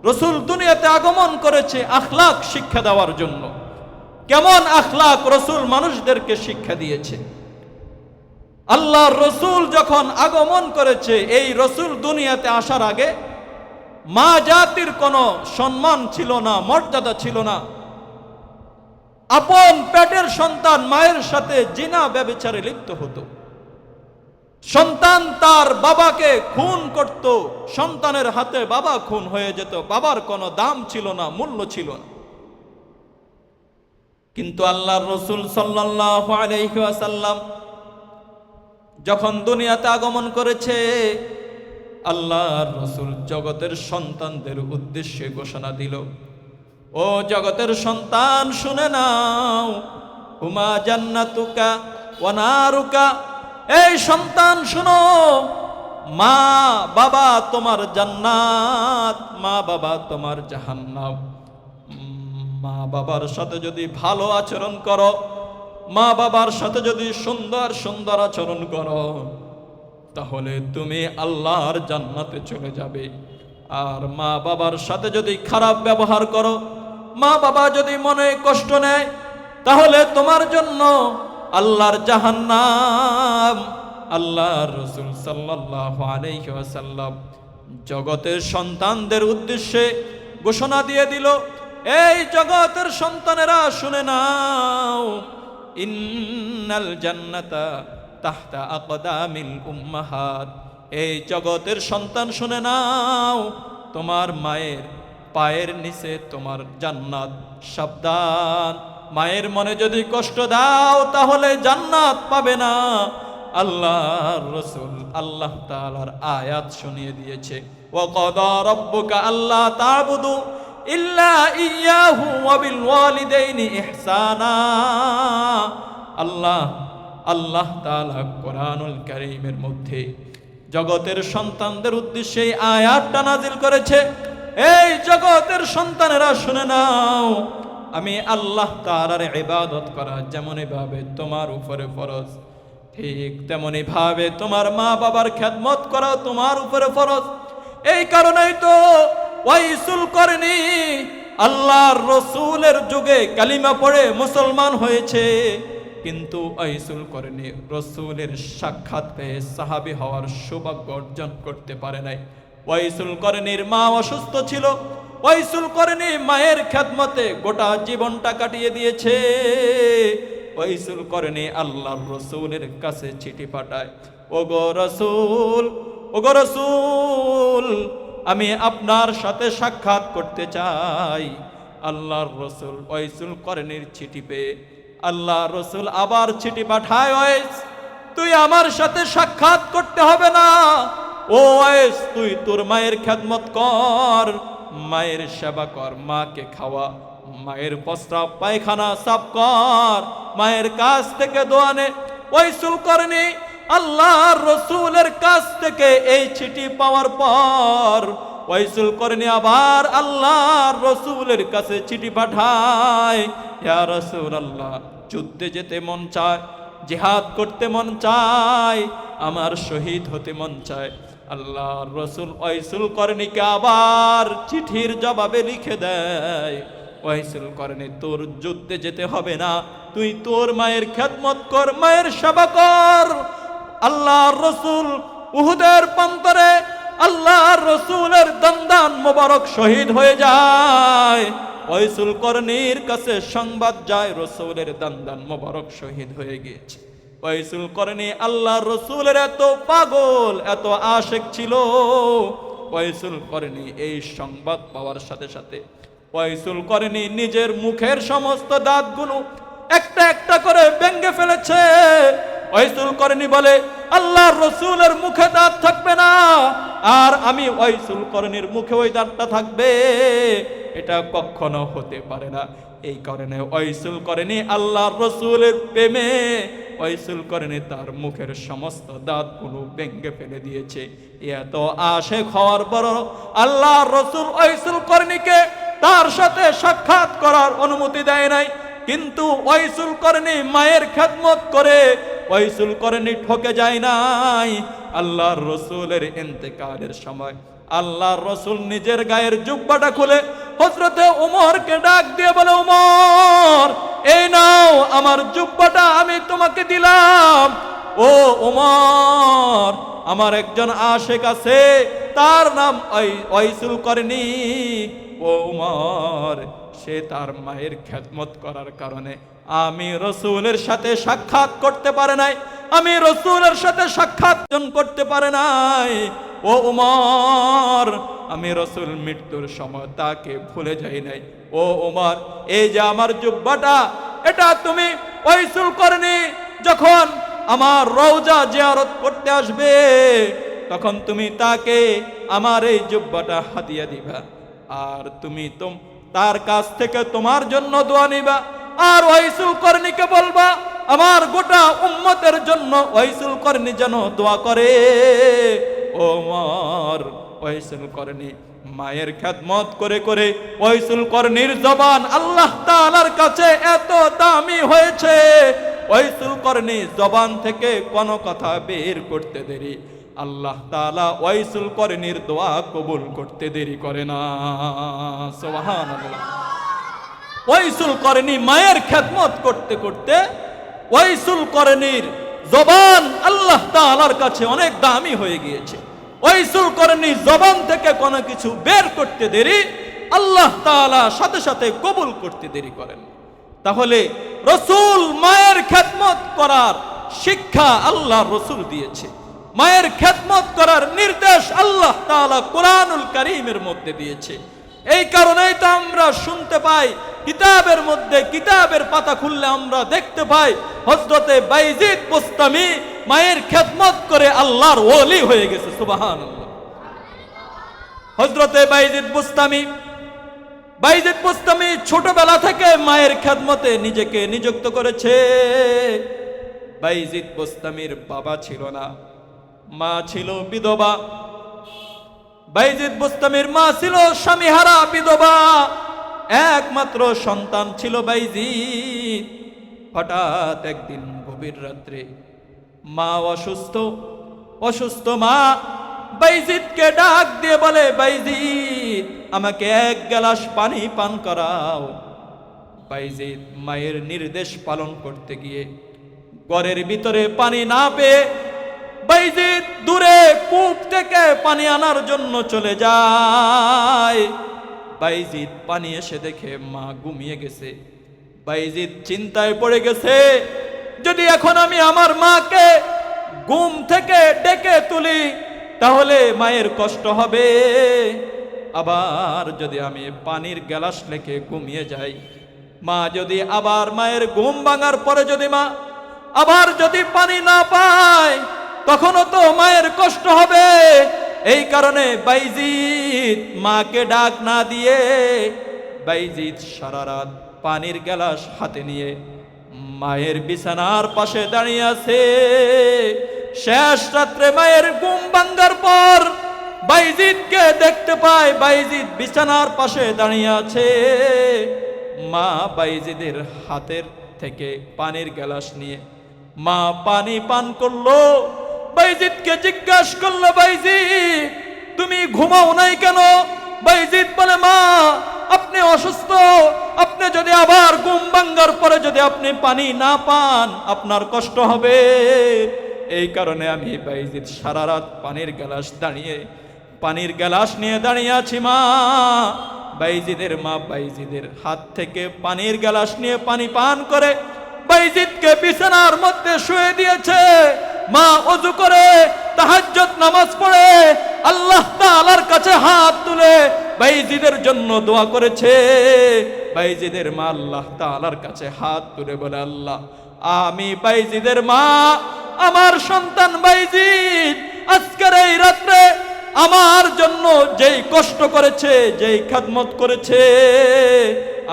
রসুল দুনিয়াতে আগমন করেছে আখলাক শিক্ষা দেওয়ার জন্য। কেমন আখলাক রসুল মানুষদেরকে শিক্ষা দিয়েছে। আল্লাহর রসুল যখন আগমন করেছে, এই রসুল দুনিয়াতে আসার আগে মা জাতির কোনো সম্মান ছিল না, মর্যাদা ছিল না। আপন পেটের সন্তান মায়ের সাথে জিনা ব্যভিচারে লিপ্ত হতো। সন্তান তার বাবাকে খুন করত, সন্তানের হাতে বাবা খুন হয়ে যেত। বাবার কোনো দাম ছিল না, মূল্য ছিল না। কিন্তু আল্লাহর রসুল সাল্লাল্লাহু আলাইহি ওয়াসাল্লাম যখন দুনিয়াতে আগমন করেছে, আল্লাহর রসুল জগতের সন্তানদের উদ্দেশ্যে ঘোষণা দিল, ও জগতের সন্তান শুনে নাও, হুমা জান্নাতুকা ওয়া নারুকা। এই সন্তান শুনো, মা বাবা তোমার জান্নাত, মা বাবা তোমার জাহান্নাম। মা বাবার সাথে যদি ভালো আচরণ করো, মা বাবার সাথে যদি সুন্দর সুন্দর আচরণ করো, তাহলে তুমি আল্লাহর জান্নাতে চলে যাবে। আর মা বাবার সাথে যদি খারাপ ব্যবহার করো, মা বাবা যদি মনে কষ্ট নেয়, তাহলে তোমার জন্য আল্লাহর জাহান্নাম। আল্লাহর রাসূল সাল্লাল্লাহু আলাইহি ওয়াসাল্লাম জগতের সন্তানদের উদ্দেশ্যে ঘোষণা দিয়ে দিল, এই জগতের সন্তানেরা শুনে নাও, ইন্নাল জান্নাতা তাহতা আকদামিল উম্মাহাত। এই জগতের সন্তান শুনে নাও, তোমার মায়ের পায়ের নিচে তোমার জান্নাত। সাবধান, মায়ের মনে যদি কষ্ট দাও তাহলে জান্নাত পাবে না। আল্লাহর রাসূল আল্লাহ তাআলার আয়াত শুনিয়ে দিয়েছে, ওয়া কাদা রাব্বুকা আল্লা তা'বুদু ইল্লা ইয়াহু ওয়া বিল ওয়ালিদাইনি ইহসানা। আল্লাহ তাআলা কোরআনুল কারীমের মধ্যে জগতের সন্তানদের উদ্দেশ্যে এই আয়াতটা নাজিল করেছে, এই জগতের সন্তানেরা শুনে নাও, আমি আল্লাহ তাআলার ইবাদত করা যেমনি ভাবে তোমার উপরে ফরজ, ঠিক তেমনি ভাবে তোমার মা বাবার খেদমত করা তোমার উপরে ফরজ। এই কারণেই তো ওয়াইসুল করনি আল্লাহর রসুলের যুগে কালিমা পড়ে মুসলমান হয়েছে, কিন্তু ওয়াইসুল করনি রসুলের সাক্ষাৎ পেয়ে সাহাবী হওয়ার সৌভাগ্য অর্জন করতে পারে নাই। ওয়াইসুল করনির মা অসুস্থ ছিল, ওয়াইসুল করনি মায়ের খেদমতে গোটা জীবনটা কাটিয়ে দিয়েছে। ওয়াইসুল করনি আল্লাহর রসুলের কাছে চিঠি পাঠায়, ওগো রসুল, ওগো রসুল, আমি আপনার সাথে সাক্ষাৎ করতে চাই। আল্লাহর রসুল ওয়াইসুল করনির চিঠি পেয়ে আল্লাহর রসুল আবার চিঠি পাঠায়, ওয়াইস তুই আমার সাথে সাক্ষাৎ করতে হবে না, ও ওয়াইস তুই তোর মায়ের খেদমত কর, মায়ের সেবা কর, মাকে খাওয়া, মায়ের প্রস্রাব পায়খানা সাফ কর, মায়ের কাছ থেকে দোয়া নে। ওয়াইসুল করনি আল্লাহর রসুলের কাছ থেকে এই চিঠি পাওয়ার পর ওয়াইসুল করনি আবার আল্লাহর রসুলের কাছে চিঠি পাঠায়, ইয়া রাসূলুল্লাহ, যুদ্ধে যেতে মন চায়, জিহাদ করতে মন চায়, আমার শহীদ হতে মন চায়। আল্লাহর রসুল ওয়াইসুল করনিকে আবার চিঠির জবাবে লিখে দেয়, ওয়াইসুল করনি তোর যুদ্ধে যেতে হবে না, তুই তোর মায়ের খেদমত কর, মায়ের সেবা কর। আল্লাহর রসুল উহুদের প্রান্তরে আল্লাহর রসুলের দন্দান মোবারক শহীদ হয়ে যায়। ওয়াইসুল করনির কাছে সংবাদ যায় রসুলের দন্দান মোবারক শহীদ হয়ে গিয়েছে। ওয়াইসুল করনি আল্লাহর রাসূলের এত পাগল, এত আশিক ছিল। ওয়াইসুল করনি এই সংবাদ পাওয়ার সাথে সাথে ওয়াইসুল করনি নিজের মুখের সমস্ত দাঁতগুলো একটা একটা করে ভেঙে ফেলেছে। ওয়াইসুল করনি বলে, আল্লাহর রাসূলের মুখে দাঁত থাকবে না, আর আমি ওয়াইসুল করনির মুখে ওই দাঁতটা থাকবে, এটা কখনো হতে পারে না। এই কারণে ওয়াইসুল করনি আল্লাহর রাসূলের প্রেমে ওয়াইসুল করনি তার মুখের সমস্ত দাঁতগুলো ভেঙে ফেলে দিয়েছে। এত আশিক হওয়ার পর আল্লাহর রাসূল ওয়াইসুল করনিকে তার সাথে সাক্ষাৎ করার অনুমতি দেয় নাই। কিন্তু ওয়াইসুল করনি মায়ের খেদমত করে ওয়াইসুল করনি ঠকে যায় নাই। আল্লাহর রাসূলের ইন্তেকালের সময় আল্লাহর রাসূল নিজের গায়ের জুব্বাটা খুলে হযরতে ওমরকে ডাক দিয়ে বলে, ওমর, এই নাও আমার জুব্বাটা আমি তোমাকে দিলাম। ও ওমর, আমার একজন আশিক আছে, তার নাম ওয়াইসুল করনি। ও ওমর, সে তার মায়ের খেদমত করার কারণে আমি রাসূলের সাথে সাক্ষাৎ করতে পারে নাই, আমি রাসূলের সাথে সাক্ষাৎ করতে পারে নাই। ও ওমর, আমি রাসূল মৃত্যুর সময় তাকে ভুলে যাই নাই। ও ওমর, এই যে আমার জুব্বাটা, এটা তুমি ওয়াইসুল করনি যখন আমার রওজা জিয়ারত করতে আসবে, তখন তুমি তাকে আমার এই জুব্বাটা হাদিয়া দিবা, আর তুমি তার কাছ থেকে তোমার জন্য দোয়া নিবা। আর ওয়াইসুল করনিকে বলবা আমার গোটা উম্মতের জন্য ওয়াইসুল করনি যেন দোয়া করে। ওমর, ওয়াইসুল করনি মায়ের খেদমত করে করে ওয়াইসুল করনির জবান আল্লাহ তাআলার কাছে এত দামি হয়েছে, ওয়াইসুল করনি জবান থেকে কোনো কথা বের করতে দেরি আল্লাহ তাআলা ওয়াইসুল করনির দোয়া কবুল করতে দেরি করে না। সুবহানাল্লাহ। ওয়াইসুল করনি মায়ের খেদমত করতে করতে ওয়াইসুল করনির জবান আল্লাহ তাআলার কাছে অনেক দামি হয়ে গিয়েছে। ওয়াইসুল করনি জবান থেকে কোনো কিছু বের করতে দেরি আল্লাহ তাআলা সাথে সাথে কবুল করতে দেরি করেন। তাহলে রাসূল মায়ের খেদমত করার শিক্ষা আল্লাহ রাসূল দিয়েছে, মায়ের খেদমত করার নির্দেশ আল্লাহ তাআলা কোরআনুল কারীমের মধ্যে দিয়েছে। এই কারণেই তো আমরা শুনতে পাই, কিতাবের মধ্যে কিতাবের পাতা খুললে আমরা দেখতে পাই হযরতে বাইজিদ বুস্তামি মায়ের খেদমত করে আল্লাহর ওলি হয়ে গেছে। সুবহানাল্লাহ। হযরতে বাইজিদ বুস্তামি ছোটবেলা থেকে মায়ের খেদমতে নিজেকে নিযুক্ত করেছে। বাইজিদ বুস্তামির বাবা ছিল না, মা ছিল বিধবা। বাইজিদ বুস্তামির মা ছিল স্বামীহারা বিধবা, একমাত্র সন্তান ছিল বাইজিদ। হঠাৎ একদিন গভীর রাত্রে মা অসুস্থ মা বাইজিদকে ডাক দিয়ে বলে, বাইজিদ, আমাকে এক গ্লাস পানি পান করাও। বাইজিদ মায়ের নির্দেশ পালন করতে গিয়ে ঘরের ভিতরে পানি না পেয়ে বাইজিদ দূরে কূপ থেকে পানি আনার জন্য চলে যায়। বাইজিদ পানি এসে দেখে মা ঘুমিয়ে গেছে। বাইজিদ চিন্তায় পড়ে গেছে, যদি এখন আমি আমার মাকে ঘুম থেকে ডেকে তুলি তাহলে মায়ের কষ্ট হবে, আবার যদি আমি পানির গ্লাস রেখে ঘুমিয়ে যাই, মা যদি আবার মায়ের ঘুম ভাঙার পরে যদি মা আবার যদি পানি না পায় তখনও তো মায়ের কষ্ট হবে। এই কারণে বাইজিদ মাকে ডাক না দিয়ে বাইজিদ সারা রাত পানির গ্লাস হাতে নিয়ে মায়ের বিছানার পাশে দাঁড়িয়ে আছে। শেষ রাত্রে মায়ের ঘুম ভাঙার পর বাইজিদকে দেখতে পায় বাইজিদ বিছানার পাশে দাঁড়িয়ে আছে। মা বাইজিদের হাতের থেকে পানির গ্লাস নিয়ে মা পানি পান করলো। বাইজিদকে জিজ্ঞাসা করলো, বাইজিদ, তুমি ঘুমাও নাই কেন? বাইজিদ বলে, মা, আপনি অসুস্থ, আপনি যদি আবার ঘুম ভাঙার পরে যদি আপনি পানি না পান আপনার কষ্ট হবে। এই কারণে আমি বাইজিদ সারা রাত পানির গ্লাস নিয়ে দাঁড়িয়ে আছি। মা বাইজিদের হাত থেকে পানির গ্লাস নিয়ে পানি পান করে বাইজিদকে বিছানার মধ্যে শুয়ে দিয়েছে। মা ওযু করে তাহাজ্জুদ নামাজ পড়ে আল্লাহ তাআলার কাছে হাত তুলে বাইজিদের জন্য দোয়া করেছে। বাইজিদের মা আল্লাহ তাআলার কাছে হাত তুলে বলে, আল্লাহ, আমি বাইজিদের মা, আমার সন্তান বাইজিদ আজকের এই রাত্রে আমার জন্য যেই কষ্ট করেছে, যেই খেদমত করেছে,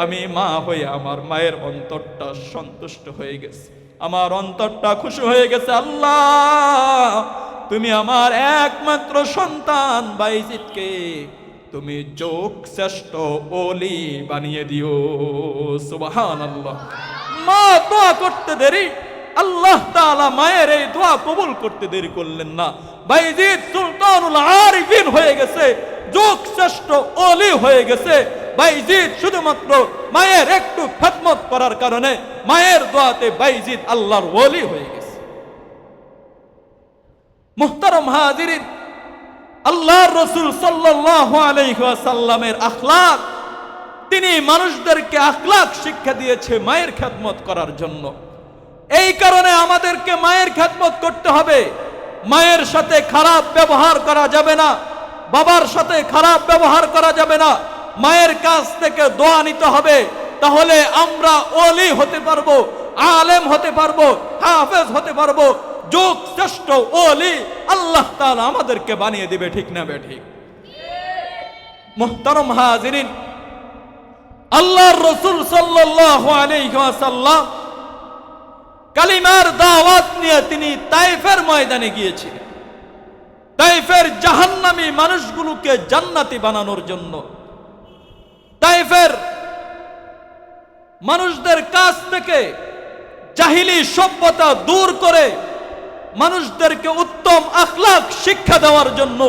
আমি মা হয়ে আমার মায়ের অন্তরটা সন্তুষ্ট হয়ে গেছে, আমার অন্তরটা খুশি হয়ে গেছে। আল্লাহ, তুমি আমার একমাত্র সন্তান বাইজিদকে তুমি যোগ শ্রেষ্ঠ ওলি বানিয়ে দিও। সুবহানাল্লাহ। মা দোয়া করতে দেরি, আল্লাহ তাআলা মায়ের এই দোয়া কবুল করতে দেরি করলেন না। বাইজিদ সুলতানুল আরিফিন হয়ে গেছে, যোগ শ্রেষ্ঠ ওলি হয়ে গেছে। বাইজিদ শুধুমাত্র মায়ের একটু খেদমত করার কারণে মায়ের দোয়াতে বাইজিদ আল্লাহর ওলি হয়ে গেছে। মুহতারাম হাজিরিন, আল্লাহর রাসূল সাল্লাল্লাহু আলাইহি ওয়াসাল্লামের আখলাক, তিনি মানুষদেরকে আখলাক শিক্ষা দিয়েছে মায়ের খেদমত করার জন্য। এই কারণে আমাদেরকে মায়ের খেদমত করতে হবে। মায়ের সাথে খারাপ ব্যবহার করা যাবে না, বাবার সাথে খারাপ ব্যবহার করা যাবে না। মায়ের কাছ থেকে দোয়া নিতে হবে, তাহলে আমরা ওলি হতে পারবো, আলেম হতে পারবো, হাফেজ হতে পারবো। যোগ শ্রেষ্ঠ ওলি আল্লাহ তাআলা আমাদেরকে বানিয়ে দিবে, ঠিক না বেঠিক? মুহতারাম হাজিরিন, আল্লাহর রাসূল সাল্লাল্লাহু আলাইহি ওয়াসাল্লাম কালিমার দাওয়াত নিয়ে তিনি তায়েফের ময়দানে গিয়েছিলেন, তায়েফের জাহান্নামী মানুষগুলোকে জান্নাতি বানানোর জন্য। তায়েফের মানুষদের কাছ থেকে জাহিলি সভ্যতা দূর করে মানুষদেরকে উত্তম আখলাক শিক্ষা দেওয়ার জন্য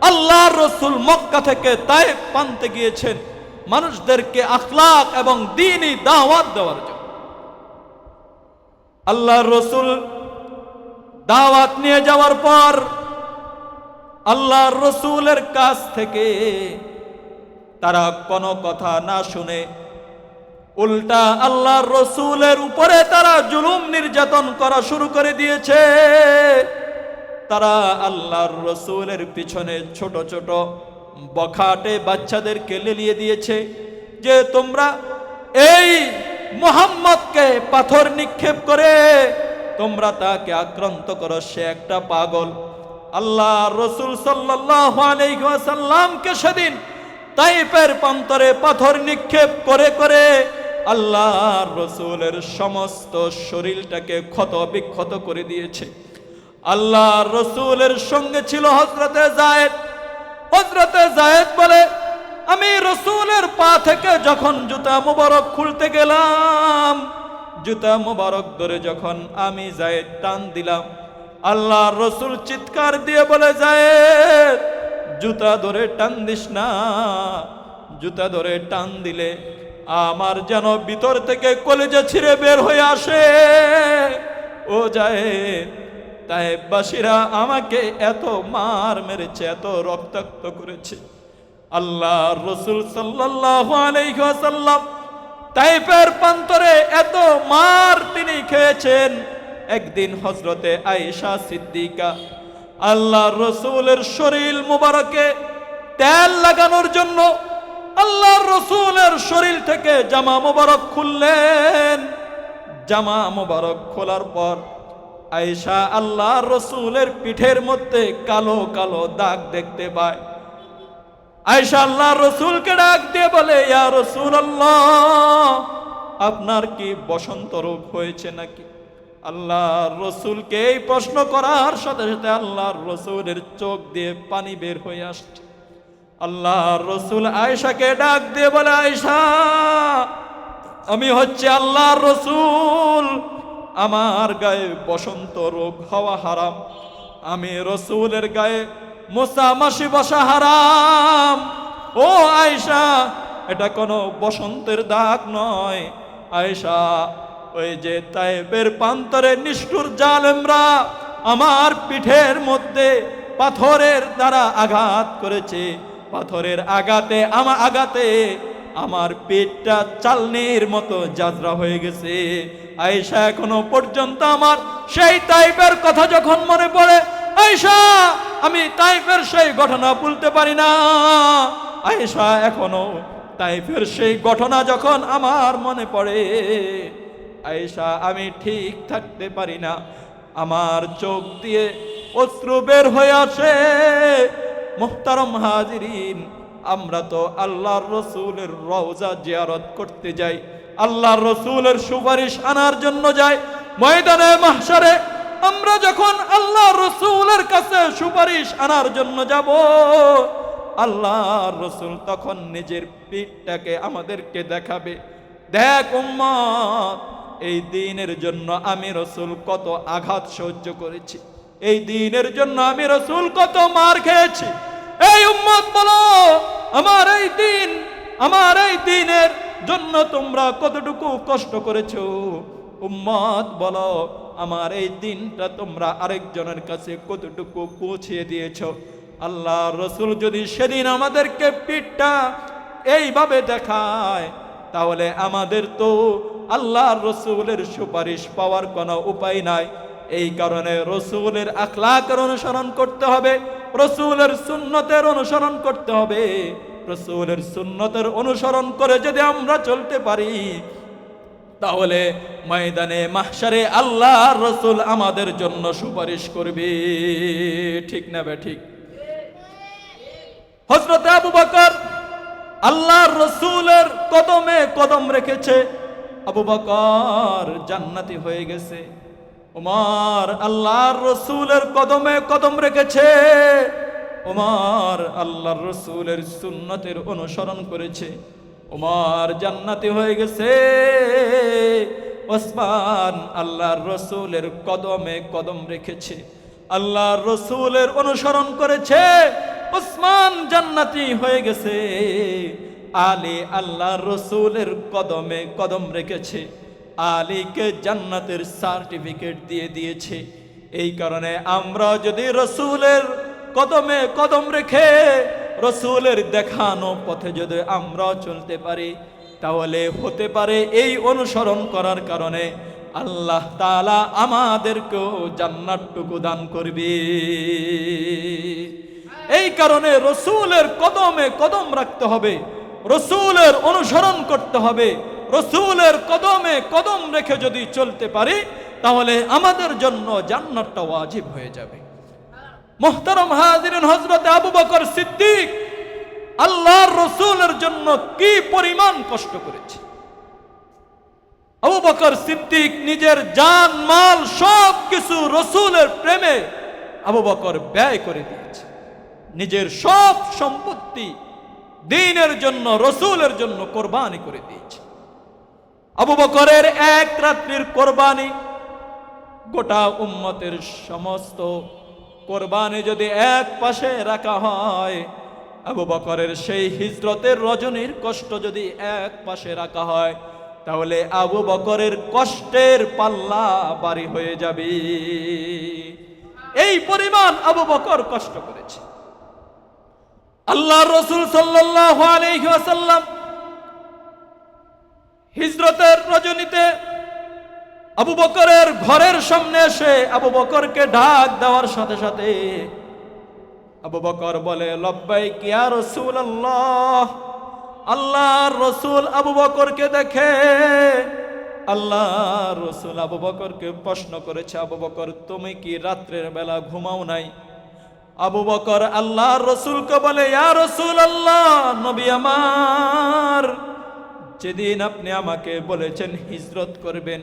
আল্লাহর রাসূল মক্কা থেকে তায়েফ প্রান্তে গিয়েছেন, মানুষদেরকে আখলাক এবং দ্বীনি দাওয়াত দেওয়ার জন্য। আল্লাহর রাসূল দাওয়াত নিয়ে যাওয়ার পর আল্লাহর রাসূলের কাছ থেকে তারা কোনো কথা না শুনে উল্টা আল্লাহর রাসূলের উপরে তারা জুলুম নির্যাতন করা শুরু করে দিয়েছে। তারা আল্লাহর রাসূলের পিছনে ছোট ছোট বখাটে বাচ্চাদেরকে লেলিয়ে দিয়েছে যে তোমরা এই মুহাম্মদকে পাথর নিক্ষেপ করে তোমরা তাকে আক্রান্ত করো, সে একটা পাগল। আল্লাহর রাসূল সাল্লাল্লাহু আলাইহি ওয়াসাল্লামকে সেদিন তায়েফের প্রান্তরে পাথর নিক্ষেপ করে করে আল্লাহর রাসূলের সমস্ত শরীরটাকে ক্ষত বিক্ষত করে দিয়েছে। আল্লাহর রাসূলের সঙ্গে ছিল হযরতে যায়েদ। হযরতে যায়েদ বলে, আমি রাসূলের পা থেকে যখন জুতা মোবারক খুলতে গেলাম, জুতা মোবারক ধরে যখন আমি যায়েদ টান দিলাম, আল্লাহর রাসূল চিৎকার দিয়ে বলে, যায়েদ জুতা ধরে টান দিস না, জুতা ধরে টান দিলে আমার যেন ভিতর থেকে কলিজা ছিঁড়ে বের হয়ে আসে। ও যায়েদ, তায়েফবাসীরা আমাকে এত মার মেরেছে, এত রক্তাক্ত করেছে। আল্লাহর রাসূল সাল্লাল্লাহু আলাইহি ওয়াসাল্লাম তায়েফের প্রান্তরে এত মার তিনি খেয়েছেন। একদিন হযরতে আয়েশা সিদ্দিকা আল্লাহর রাসূলের শরীর মুবারকে তেল লাগানোর জন্য আল্লাহর রাসূলের শরীর থেকে জামা মুবারক খুললেন। জামা মুবারক খোলার পর আয়েশা আল্লাহর রাসূলের পিঠের মধ্যে কালো কালো দাগ দেখতে পায়। আয়েশা আল্লাহর রাসূলকে ডাক দিয়ে বলে, ইয়া রাসূলুল্লাহ, আপনার কি বসন্ত রোগ হয়েছে নাকি? আল্লাহর রাসূলকে এই প্রশ্ন করার সাথে সাথে আল্লাহর রাসূলের চোখ দিয়ে পানি বের হয়ে আসছে। আল্লাহর রাসূল আয়েশাকে ডাক দিয়ে বলে, আয়েশা, আমি হচ্ছে আল্লাহর রাসূল, আমার গায়ে বসন্ত রোগ হওয়া হারাম, আমি রাসূলের গায়ে মশা মাছি বসা হারাম। ও আয়েশা, এটা কোনো বসন্তের দাগ নয়। আয়েশা, ওই যে তায়েফের প্রান্তরে নিষ্ঠুর জালেমরা আমার পিঠের মধ্যে পাথরের দ্বারা আঘাত করেছে, পাথরের আঘাতে আমার পেটটা চালনির মতো যাত্রা হয়ে গেছে। আয়েশা এখনো পর্যন্ত আমার সেই তাইফের কথা যখন মনে পড়ে, আয়েশা আমি তাইফের সেই ঘটনা ভুলতে পারি না। আয়েশা এখনো তাইফের সেই ঘটনা যখন আমার মনে পড়ে, আয়েশা আমি ঠিক থাকতে পারি না, আমার চোখ দিয়ে অশ্রু বের হয়ে আসে। মুহতারাম হাজিরিন, আমরা তো আল্লাহর রসুলের রওজা জিয়ারত করতে যাই, আল্লাহর রসুলের সুপারিশ আনার জন্য যাই। ময়দানে মাহশারে আমরা যখন আল্লাহর রসুলের কাছে সুপারিশ আনার জন্য যাব, আল্লাহর রসুল তখন নিজের পিঠটাকে আমাদেরকে দেখাবে, দেখ উম্মত, এই দ্বীনের জন্য আমি রসুল কত আঘাত সহ্য করেছি, এই দ্বীনের জন্য আমি রসুল কত মার খেয়েছি। এই উম্মত বলো, আমার এই দ্বীন, আমার এই দ্বীনের জন্য তোমরা কতটুকু কষ্ট করেছো? উম্মত বলো, আমার এই দ্বীনটা তোমরা আরেকজনের কাছে কতটুকু পৌঁছে দিয়েছো? আল্লাহ রসুল যদি সেদিন আমাদেরকে পিঠটা এইভাবে দেখায়, তাহলে আমাদের তো আল্লাহর রসুলের সুপারিশ পাওয়ার কোনো উপায় নাই। এই কারণে রসুলের আখলাকের অনুসরণ করতে হবে, রসুলের সুন্নতের অনুসরণ করতে হবে। রসুলের সুন্নতের অনুসরণ করে যদি আমরা চলতে পারি, তাহলে ময়দানে মাহশারে আল্লাহর রসুল আমাদের জন্য সুপারিশ করবে। ঠিক না বে ঠিক? হযরত আবু বকর আল্লাহর রসুলের কদমে কদম রেখেছে, আবু বকর জান্নাতি হয়ে গেছে। ওমর আল্লাহর রসুলের কদমে কদম রেখেছে, ওমর আল্লাহর রসুলের সুন্নতের অনুসরণ করেছে, ওমর জান্নাতি হয়ে গেছে। ওসমান আল্লাহর রসুলের কদমে কদম রেখেছে, আল্লাহর রসুলের অনুসরণ করেছে, ওসমান জান্নাতি হয়ে গেছে। আলী আল্লাহর রসুলের কদমে কদম রেখেছে, আলীকে জান্নাতের সার্টিফিকেট দিয়ে দিয়েছে। এই কারণে আমরা যদি রসুলের কদমে কদম রেখে রসুলের দেখানো পথে যদি আমরা চলতে পারি, তাহলে হতে পারে এই অনুসরণ করার কারণে আল্লাহ তাআলা আমাদেরকেও জান্নাতটুকু দান করবে। এই কারণে রসুলের কদমে কদম রাখতে হবে, রসুলের অনুসরণ করতে হবে। রসুলের কদমে কদম রেখে যদি চলতে পারি, তাহলে আমাদের জন্য জান্নাতটা ওয়াজিব হয়ে যাবে। মুহতারাম হাজিরিন, হযরত আবু বকর সিদ্দিক আল্লাহর রসুলের জন্য কি পরিমাণ কষ্ট করেছে। আবু বকর সিদ্দিক নিজের জান মাল সব কিছু রসুলের প্রেমে আবু বকর ব্যয় করে দিয়েছে। নিজের সব সম্পত্তি দ্বীনের জন্য, রসুলের জন্য কোরবানি করে দিয়েছে। আবু বকরের এক রাত্রির কোরবানি গোটা উম্মতের সমস্ত কোরবানি যদি এক পাশে রাখা হয়, আবু বকরের সেই হিজরতের রজনীর কষ্ট যদি এক পাশে রাখা হয়, তাহলে আবু বকরের কষ্টের পাল্লা ভারী হয়ে যাবে। এই পরিমাণ আবু বকর কষ্ট করেছে। আল্লাহর রাসূল সাল্লাল্লাহু আলাইহি ওয়াসাল্লাম হিজরতের রজনীতে আবু বকরের ঘরের সামনে এসে আবু বকরকে ডাক দেওয়ার সাথে সাথে আবু বকর বলে, লব্বাইক ইয়া রাসূলুল্লাহ। আল্লাহর রাসূল আবু বকরকে দেখে আল্লাহর রাসূল আবু বকরকে প্রশ্ন করেছে, আবু বকর তুমি কি রাত্রের বেলা ঘুমাও নাই? আবু বকর আল্লাহর রাসূলকে বলে, ইয়া রাসূলুল্লাহ, নবী আমার, যেদিন আপনি আমাকে বলেছেন হিজরত করবেন,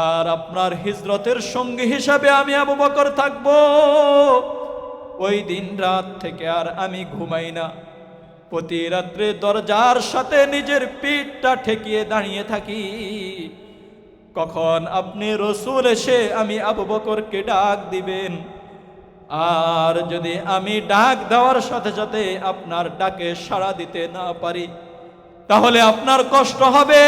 আর আপনার হিজরতের সঙ্গী হিসাবে আমি আবু বকর থাকবো, ওই দিন রাত থেকে আর আমি ঘুমাই না। প্রতি রাত্রে দরজার সাথে নিজের পিঠটা ঠেকিয়ে দাঁড়িয়ে থাকি, কখন আপনি রসুল এসে আমি আবু বকরকে ডাক দিবেন। আর যদি আমি ডাক দেওয়ার সাথে সাথে আপনার ডাকে সাড়া দিতে না পারি, তাহলে আপনার কষ্ট হবে।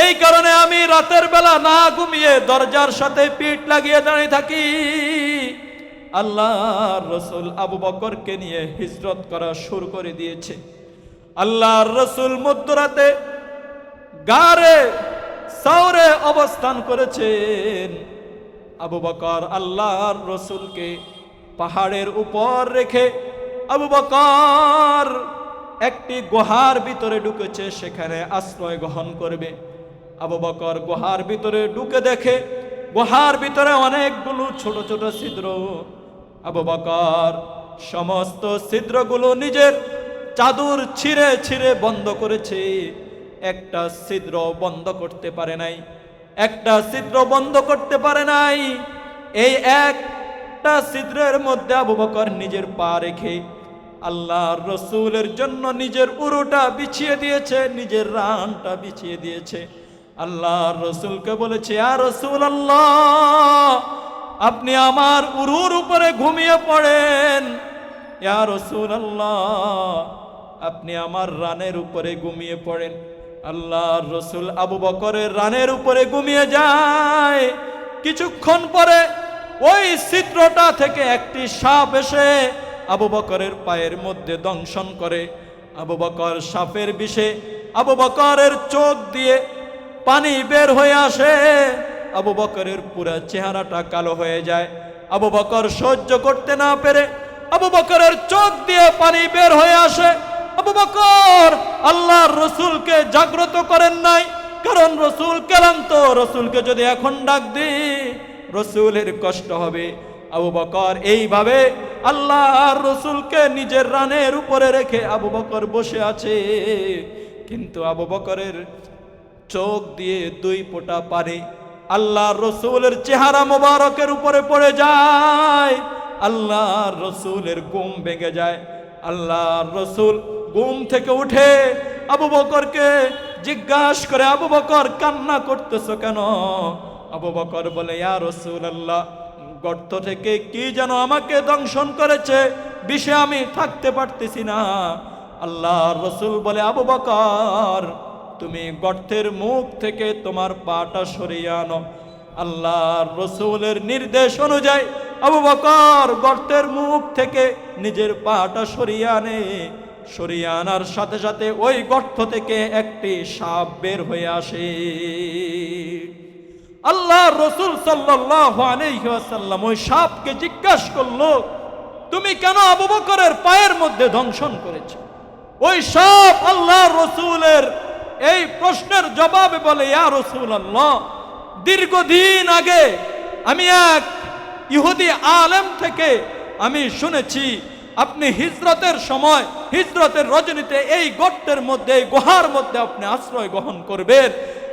এই কারণে আমি রাতের বেলা না ঘুমিয়ে দরজার সাথে পিঠ লাগিয়ে দাঁড়িয়ে থাকি। আল্লাহর রাসূল আবু বকরকে নিয়ে হিজরত করা শুরু করে দিয়েছে। আল্লাহর রাসূল মধ্যরাতে গারে সাওরে অবস্থান করেছেন। আবু বকর আল্লাহর রাসূলকে পাহাড়ের উপর রেখে আবু বকর একটি গুহার ভিতরে ঢুকেছে, সেখানে আশ্রয় গ্রহণ করবে। আবু বকর গুহার ভিতরে ঢুকে দেখে গুহার ভিতরে অনেকগুলো ছোট ছোট ছিদ্র। আবু বকর সমস্ত ছিদ্রগুলো নিজের চাদর ছিঁড়ে ছিঁড়ে বন্ধ করেছে, একটা ছিদ্র বন্ধ করতে পারে নাই, একটা ছিদ্র বন্ধ করতে পারে নাই। এই একটা ছিদ্রের মধ্যে আবু বকর নিজের পা রেখে আল্লাহর রাসূলের জন্য নিজের উরুটা বিছিয়ে দিয়েছে, নিজের রানটা বিছিয়ে দিয়েছে। আল্লাহর রাসূলকে বলেছে, ইয়া রাসূলুল্লাহ, আপনি আমার উরুর উপরে ঘুমিয়ে পড়েন। ইয়া রাসূলুল্লাহ, আপনি আমার রানের উপরে ঘুমিয়ে পড়েন। আল্লাহর রাসূল আবু বকরের রানের উপরে ঘুমিয়ে যায়। কিছুক্ষণ পরে ওই ছিদ্রটা থেকে একটি সাপ এসে আবু বকরের পায়ের মধ্যে দংশন করে। আবু বকর সাপের বিষে আবু বকরের চোখ দিয়ে পানি বের হয়ে আসে। আবু বকরের পুরো চেহারাটা কালো হয়ে যায়। আবু বকর সহ্য করতে না পেরে আবু বকরের চোখ দিয়ে পানি বের হয়ে আসে। আবু বকর আল্লাহর রাসূলকে জাগ্রত করেন নাই, কারণ রাসূল ক্লান্ত, রাসূলকে যদি এখন ডাক দিই রাসূলের কষ্ট হবে। আবু বকর এইভাবে আল্লাহর রাসূলকে নিজের রানের উপরে রেখে আবু বকর বসে আছে। কিন্তু আবু বকরের চোখ দিয়ে দুই ফোঁটা পানি আল্লাহর রাসূলের চেহারা মোবারকের উপরে পড়ে যায়। আল্লাহর রাসূলের ঘুম ভেঙে যায়। আল্লাহর রাসূল ঘুম থেকে উঠে আবু বকরকে জিজ্ঞাসা করে, আবু বকর কান্না করতেছো কেন? আবু বকর বলে, ইয়া রাসূলুল্লাহ, গর্ত থেকে কি যেন আমাকে দংশন করেছে, বিষে আমি থাকতে পারতেছি না। আল্লাহর রাসূল বলে, আবু বকর, তুমি গর্তের মুখ থেকে তোমার পাটা সরিয়ে আনো। আল্লাহর রাসূলের নির্দেশ অনুযায়ী আবু বকর গর্তের মুখ থেকে নিজের পাটা সরিয়ে আনে। সরিয়ে আনার সাথে সাথে ওই গর্ত থেকে একটি সাপ বের হয়ে আসে। আল্লাহর রাসূল সাল্লাল্লাহু আলাইহি ওয়াসাল্লাম ওই সাপকে জিজ্ঞাসা করলো, তুমি কেন আবু বকরের পায়ের মধ্যে দংশন করেছো? ওই সাপ আল্লাহর রাসূলের এই প্রশ্নের জবাবে বলে, ইয়া রাসূলুল্লাহ, দীর্ঘদিন আগে আমি এক ইহুদি আলেম থেকে আমি শুনেছি আপনি হিজরতের সময়, হিজরতের রজনীতে এই গর্তের মধ্যে, এই গুহার মধ্যে আপনি আশ্রয় গ্রহণ করবেন।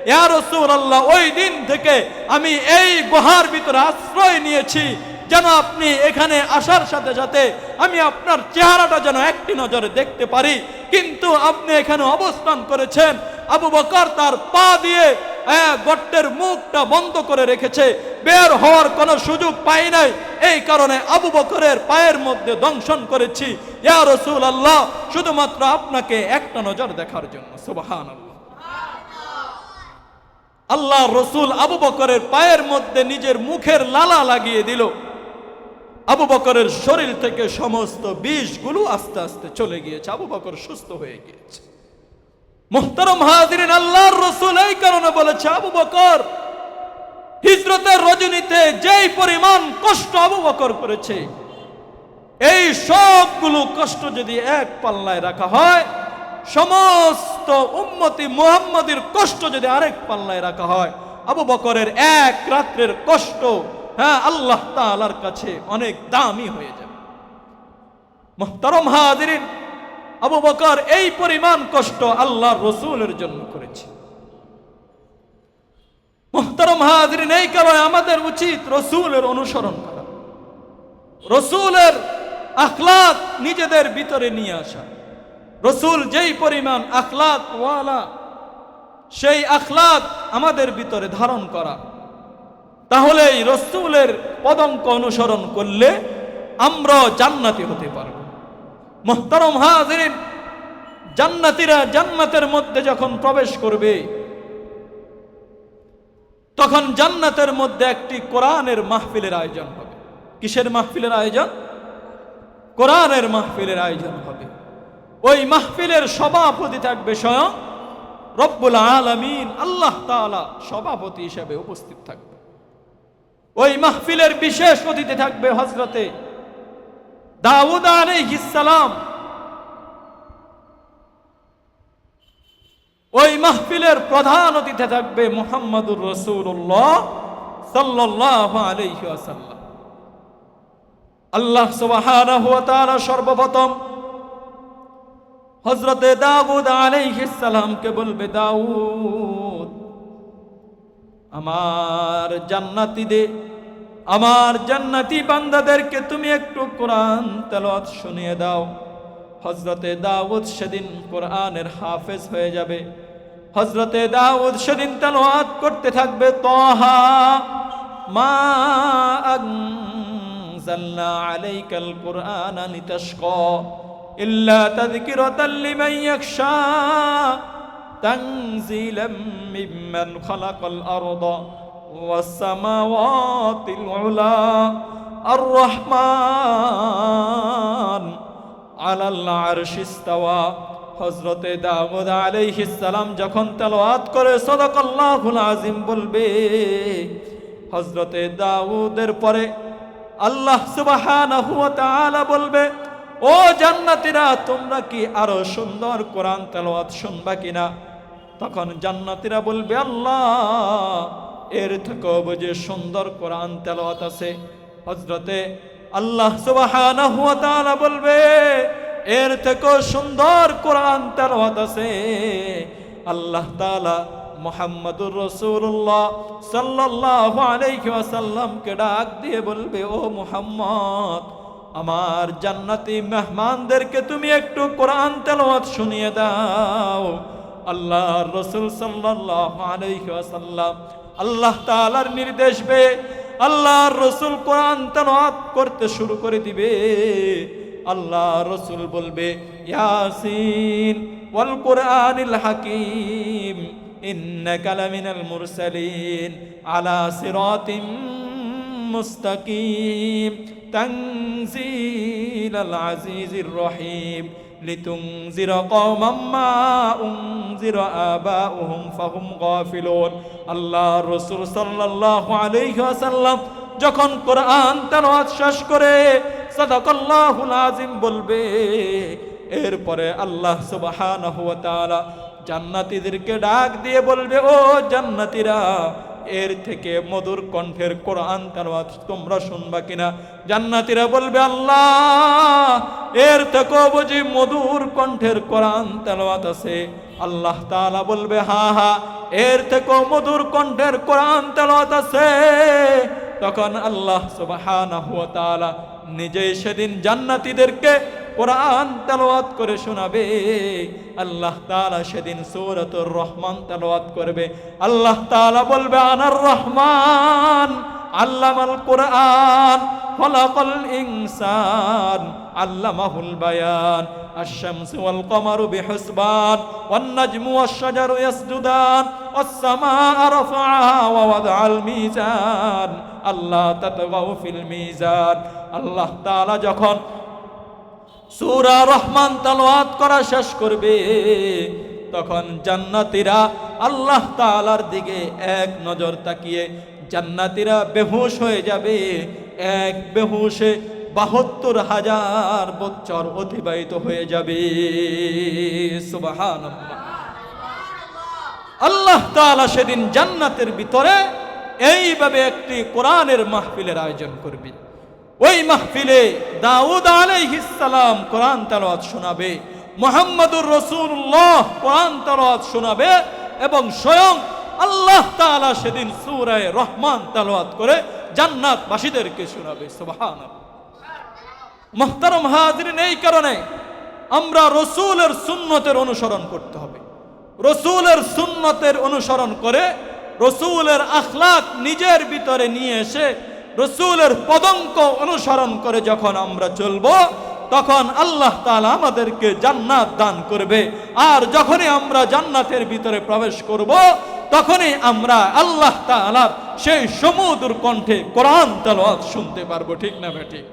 ইয়া রাসূলুল্লাহ, ওই দিন থেকে আমি এই গুহার ভিতরে আশ্রয় নিয়েছি, যেন আপনি এখানে আসার সাথে সাথে আমি আপনার চেহারাটা যেন একটি নজরে দেখতে পারি। কিন্তু আপনি এখানে অবস্থান করেছেন। আবু বকর তার পা দিয়ে গর্তের মুখটা বন্ধ করে রেখেছে, বের হওয়ার কোনো সুযোগ পাই নাই। এই কারণে আবু বকরের পায়ের মধ্যে দংশন করেছি ইয়া রাসূলুল্লাহ, শুধুমাত্র আপনাকে একটা নজর দেখার জন্য। সুবহানাল্লাহ। আল্লাহর রাসূল আবু বকরের পায়ের মধ্যে নিজের মুখের লালা লাগিয়ে দিল। আবু বকরের শরীর থেকে সমস্ত বিষগুলো আস্তে আস্তে চলে গিয়েছে। আবু বকর সুস্থ হয়ে গিয়েছে। মুহতারাম হাজিরিন, আল্লাহর রাসূল এই কারণে বলেছে, আবু বকর হিজরতের রজনীতে যেই পরিমাণ কষ্ট আবু বকর করেছে, এই সবগুলো কষ্ট যদি এক পাল্লায় রাখা হয়, সমস্ত উম্মতি মুহাম্মাদের কষ্ট যদি আরেক পাল্লায় রাখা হয়, আবু বকরের এক রাত্রের কষ্ট আল্লাহ তাআলার কাছে অনেক দামি হয়ে যাবে। মুহতারাম হাজিরিন, আবু বকর এই পরিমাণ কষ্ট আল্লাহর রাসূলের জন্য করেছে। মুহতারাম হাজিরিন, এই কারণে আমাদের উচিত রাসূলের অনুসরণ করা, রাসূলের আখলাক নিজেদের ভিতরে নিয়ে আসা। রাসূল যেই পরিমাণ আখলাক ওয়ালা, সেই আখলাক আমাদের ভিতরে ধারণ করা। তাহলে এই রাসূলের পদঙ্ক অনুসরণ করলে আমরা জান্নাতি হতে পারব। মুহতারাম হাজিরিন, জান্নাতীরা জান্নাতের মধ্যে যখন প্রবেশ করবে, তখন জান্নাতের মধ্যে একটি কোরআনের মাহফিলের আয়োজন হবে। কিসের মাহফিলের আয়োজন? কোরআনের মাহফিলের আয়োজন হবে। ওই মাহফিলের সভাপতি থাকবে স্বয়ং রব্বুল আলামিন, আল্লাহ তাআলা সভাপতি হিসেবে উপস্থিত থাকবে। ওই মাহফিলের বিশেষ অতিথি থাকবে হযরতে দাউদ আলাইহিস সালাম। ওই মাহফিলের প্রধান অতিথি থাকবে মুহাম্মদুর রাসূলুল্লাহ সাল্লাল্লাহু আলাইহি ওয়াসাল্লাম। আল্লাহ সুবহানাহু ওয়া তাআলা সর্বপ্রথম হযরতে দাউদ আলাইহিস সালামকে বলবে, দাউদ, আমার জান্নাতি বান্দাদেরকে তুমি একটু কোরআন তেলাওয়াত শুনিয়ে দাও। হযরতে দাউদ সেদিন কোরআনের হাফেজ হয়ে যাবে। হযরতে দাউদ সেদিন তেলাওয়াত করতে থাকবে, তাহা মা আনজালনা আলাইকাল কুরআনা লিতাশকা ইল্লা তাযকিরাতাল লিমান ইয়াখশা তানজিলাম মিম্মান খালাকাল আরদা ওয়াস সামাওয়াতিল উলা আর রহমান আলাল আরশি ইস্তাওয়া। হযরতে দাউদ আলাইহিস সালাম যখন তেলাওয়াত করে সাদাকাল্লাহুল আযীম বলবে, হযরতে দাউদের পরে আল্লাহ সুবহানাহু ওয়া তাআলা বলবে, ও জান্নাতীরা, তোমরা কি আরো সুন্দর কোরআন তেলাওয়াত শুনবা কিনা? তখন জান্নাতীরা বলবে, আল্লাহ, এর থেকেও বুঝি সুন্দর কোরআন তেলাওয়াত আছে। হযরতে আল্লাহ সুবহানাহু ওয়া তাআলা বলবে, এর থেকেও সুন্দর কোরআন তেলাওয়াত আছে। আল্লাহ তাআলা মুহাম্মদুর রাসূলুল্লাহ সাল্লাল্লাহু আলাইহি ওয়াসাল্লামকে ডাক দিয়ে বলবে, ও মুহাম্মদ, আমার জান্নাতি মেহমানদেরকে তুমি একটু কোরআন তেলাওয়াত শুনিয়ে দাও। আল্লাহর রাসূল সাল্লাল্লাহু আলাইহি ওয়াসাল্লাম আল্লাহ তাআলার নির্দেশ পেয়ে আল্লাহর রাসূল কোরআন তেলাওয়াত করতে শুরু করে দিবে। আল্লাহর রাসূল বলবে, ইয়াসিন ওয়াল কুরআনিল হাকীম ইন্নাকা লামিনাল মুরসালিন আলা সিরাতিম মুস্তাকিম তানজিলাল আজিজির রহিম লিতুনজিরা কওমান মা উনজিরা আবাউহুম ফাহুম গাফিলুন। আল্লাহর রাসূল সাল্লাল্লাহু আলাইহি ওয়াসাল্লাম যখন কোরআন তেলাওয়াত শেষ করে সাদাকাল্লাহুল আযীম বলবে, এরপরে আল্লাহ সুবহানাহু ওয়া তাআলা জান্নাতীদেরকে ডাক দিয়ে বলবে, ও জান্নাতীরা, এর থেকে মধুর কণ্ঠের কোরআন তেলাওয়াত তোমরা শুনবা কিনা? জান্নাতীরা বলবে, আল্লাহ, এর থেকেও বুঝি মধুর কণ্ঠের কোরআন তেলাওয়াত আছে। আল্লাহ তাআলা বলবে, হ্যাঁ হ্যাঁ, এর থেকেও মধুর কণ্ঠের কোরআন তেলাওয়াত আছে। তখন আল্লাহ সুবহানাহু ওয়া তাআলা নিজেই সেদিন জান্নাতীদেরকে কোরআন তেলাওয়াত করে শোনাবে। আল্লাহ তাআলা সেদিন সূরাতুর রহমান তেলাওয়াত করবে। আল্লাহ তাআলা বলবে, আনার রহমান আল্লামাল কুরআন খলাকাল ইনসান আল্লামাহুল বায়ান আশ-শামসু ওয়াল কমারু বিহুসবান ওয়ান নাজমু ওয়াশ-শাজারু ইয়াসজুদান ওয়াস-সামাআ রাফা'আহা ওয়া ওয়াদা'আল মিজান আল্লাহ তাতগাউ ফিল মিজান। আল্লাহ তাআলা যখন সূরা রহমান তেলাওয়াত করা শেষ করবে, তখন জান্নাতীরা আল্লাহ তাআলার দিকে এক নজর তাকিয়ে জান্নাতীরা বেহুশ হয়ে যাবে। এক বেহুশে ৭২,০০০ বছর অতিবাহিত হয়ে যাবে। সুবহানাল্লাহ। আল্লাহ তাআলা সেদিন জান্নাতের ভিতরে এইভাবে একটি কোরআনের মাহফিলের আয়োজন করবে। ওই মাহফিলে দাউদ আলাইহিস সালাম কোরআন তেলাওয়াত শোনাবে, মুহাম্মদুর রাসূলুল্লাহ কোরআন তেলাওয়াত শোনাবে এবং স্বয়ং আল্লাহ তাআলা সেদিন সূরা রহমান তেলাওয়াত করে জান্নাতবাসীদেরকে শোনাবে। সুবহানাল্লাহ। মুহতারাম হাজিরিন, এই কারণে আমরা রাসূলের সুন্নতের অনুসরণ করতে হবে। রাসূলের সুন্নতের অনুসরণ করে রাসূলের আখলাক নিজের ভিতরে নিয়ে এসে রাসূলের পদঙ্ক অনুসরণ করে যখন আমরা চলব, তখন আল্লাহ তাআলা আমাদেরকে জান্নাত দান করবে। আর যখনই আমরা জান্নাতের ভিতরে প্রবেশ করব, তখনই আমরা আল্লাহ তাআলার সেই সমুদ্র কণ্ঠে কোরআন তেলাওয়াত শুনতে পারবো। ঠিক না ঠিক?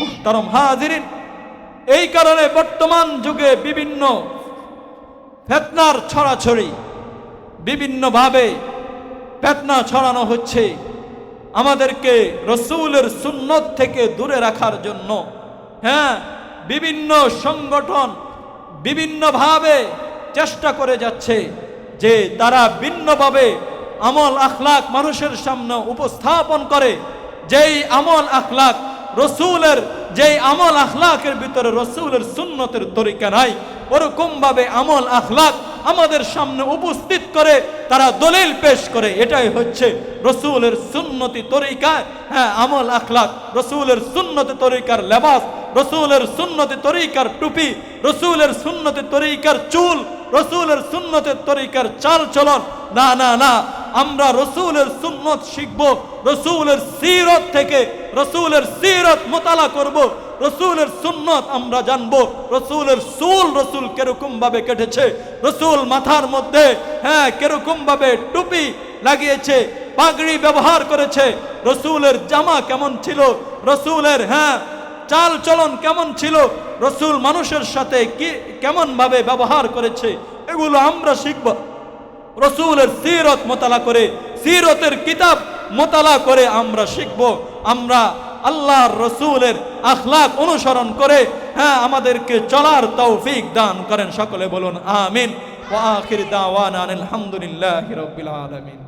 মুহতারাম হাজিরিন, এই কারণে বর্তমান যুগে বিভিন্ন ফিতনার ছড়াছড়ি, বিভিন্নভাবে ফিতনা ছড়ানো হচ্ছে। আমাদেরকে রাসূলের সুন্নত থেকে দূরে রাখার জন্য বিভিন্ন সংগঠন বিভিন্নভাবে চেষ্টা করে যাচ্ছে যে তারা ভিন্নভাবে আমল আখলাক মানুষের সামনে উপস্থাপন করে। যেই আমল আখলাক রাসূলের, যেই আমল আখলাকের ভিতরে রাসূলের সুন্নতের তরিকা নাই, ওরকম ভাবে আমল আখলাক আমাদের সামনে উপস্থিত করে তারা দলিল পেশ করে। এটাই হচ্ছে রাসূলের সুন্নতি তরিকা। আমল আখলাক, রাসূলের সুন্নতি তরিকার লেবাস, রাসূলের সুন্নতি তরিকার টুপি, রাসূলের সুন্নতি তরিকার চুল, রাসূলের সুন্নতি তরিকার চাল চলন। না না না, আমরা রাসূলের সুন্নত শিখব, রাসূলের সিরত থেকে রাসূলের সিরত মোতালা করব, রাসূলের সুন্নত আমরা জানব, রাসূলের চুল রাসূল কিরকম ভাবে কেটেছে, রাসূল মাথার মধ্যে কিরকম ভাবে টুপি লাগিয়েছে, পাগড়ি ব্যবহার করেছে, রাসূলের জামা কেমন ছিল, রাসূলের চাল চলন কেমন ছিল, রাসূল মানুষের সাথে কি কেমন ভাবে ব্যবহার করেছে, এগুলো আমরা শিখব রাসূলের সিরত মোতালা করে, সিরতের কিতাব মোতালা করে আমরা শিখব। আমরা আল্লাহর রাসূলের আখলাক অনুসরণ করে আমাদেরকে চলার তৌফিক দান করেন। সকলে বলুন আমিন। ওয়া আখির দাওয়ানা আলহামদুলিল্লাহি রাব্বিল আলামিন।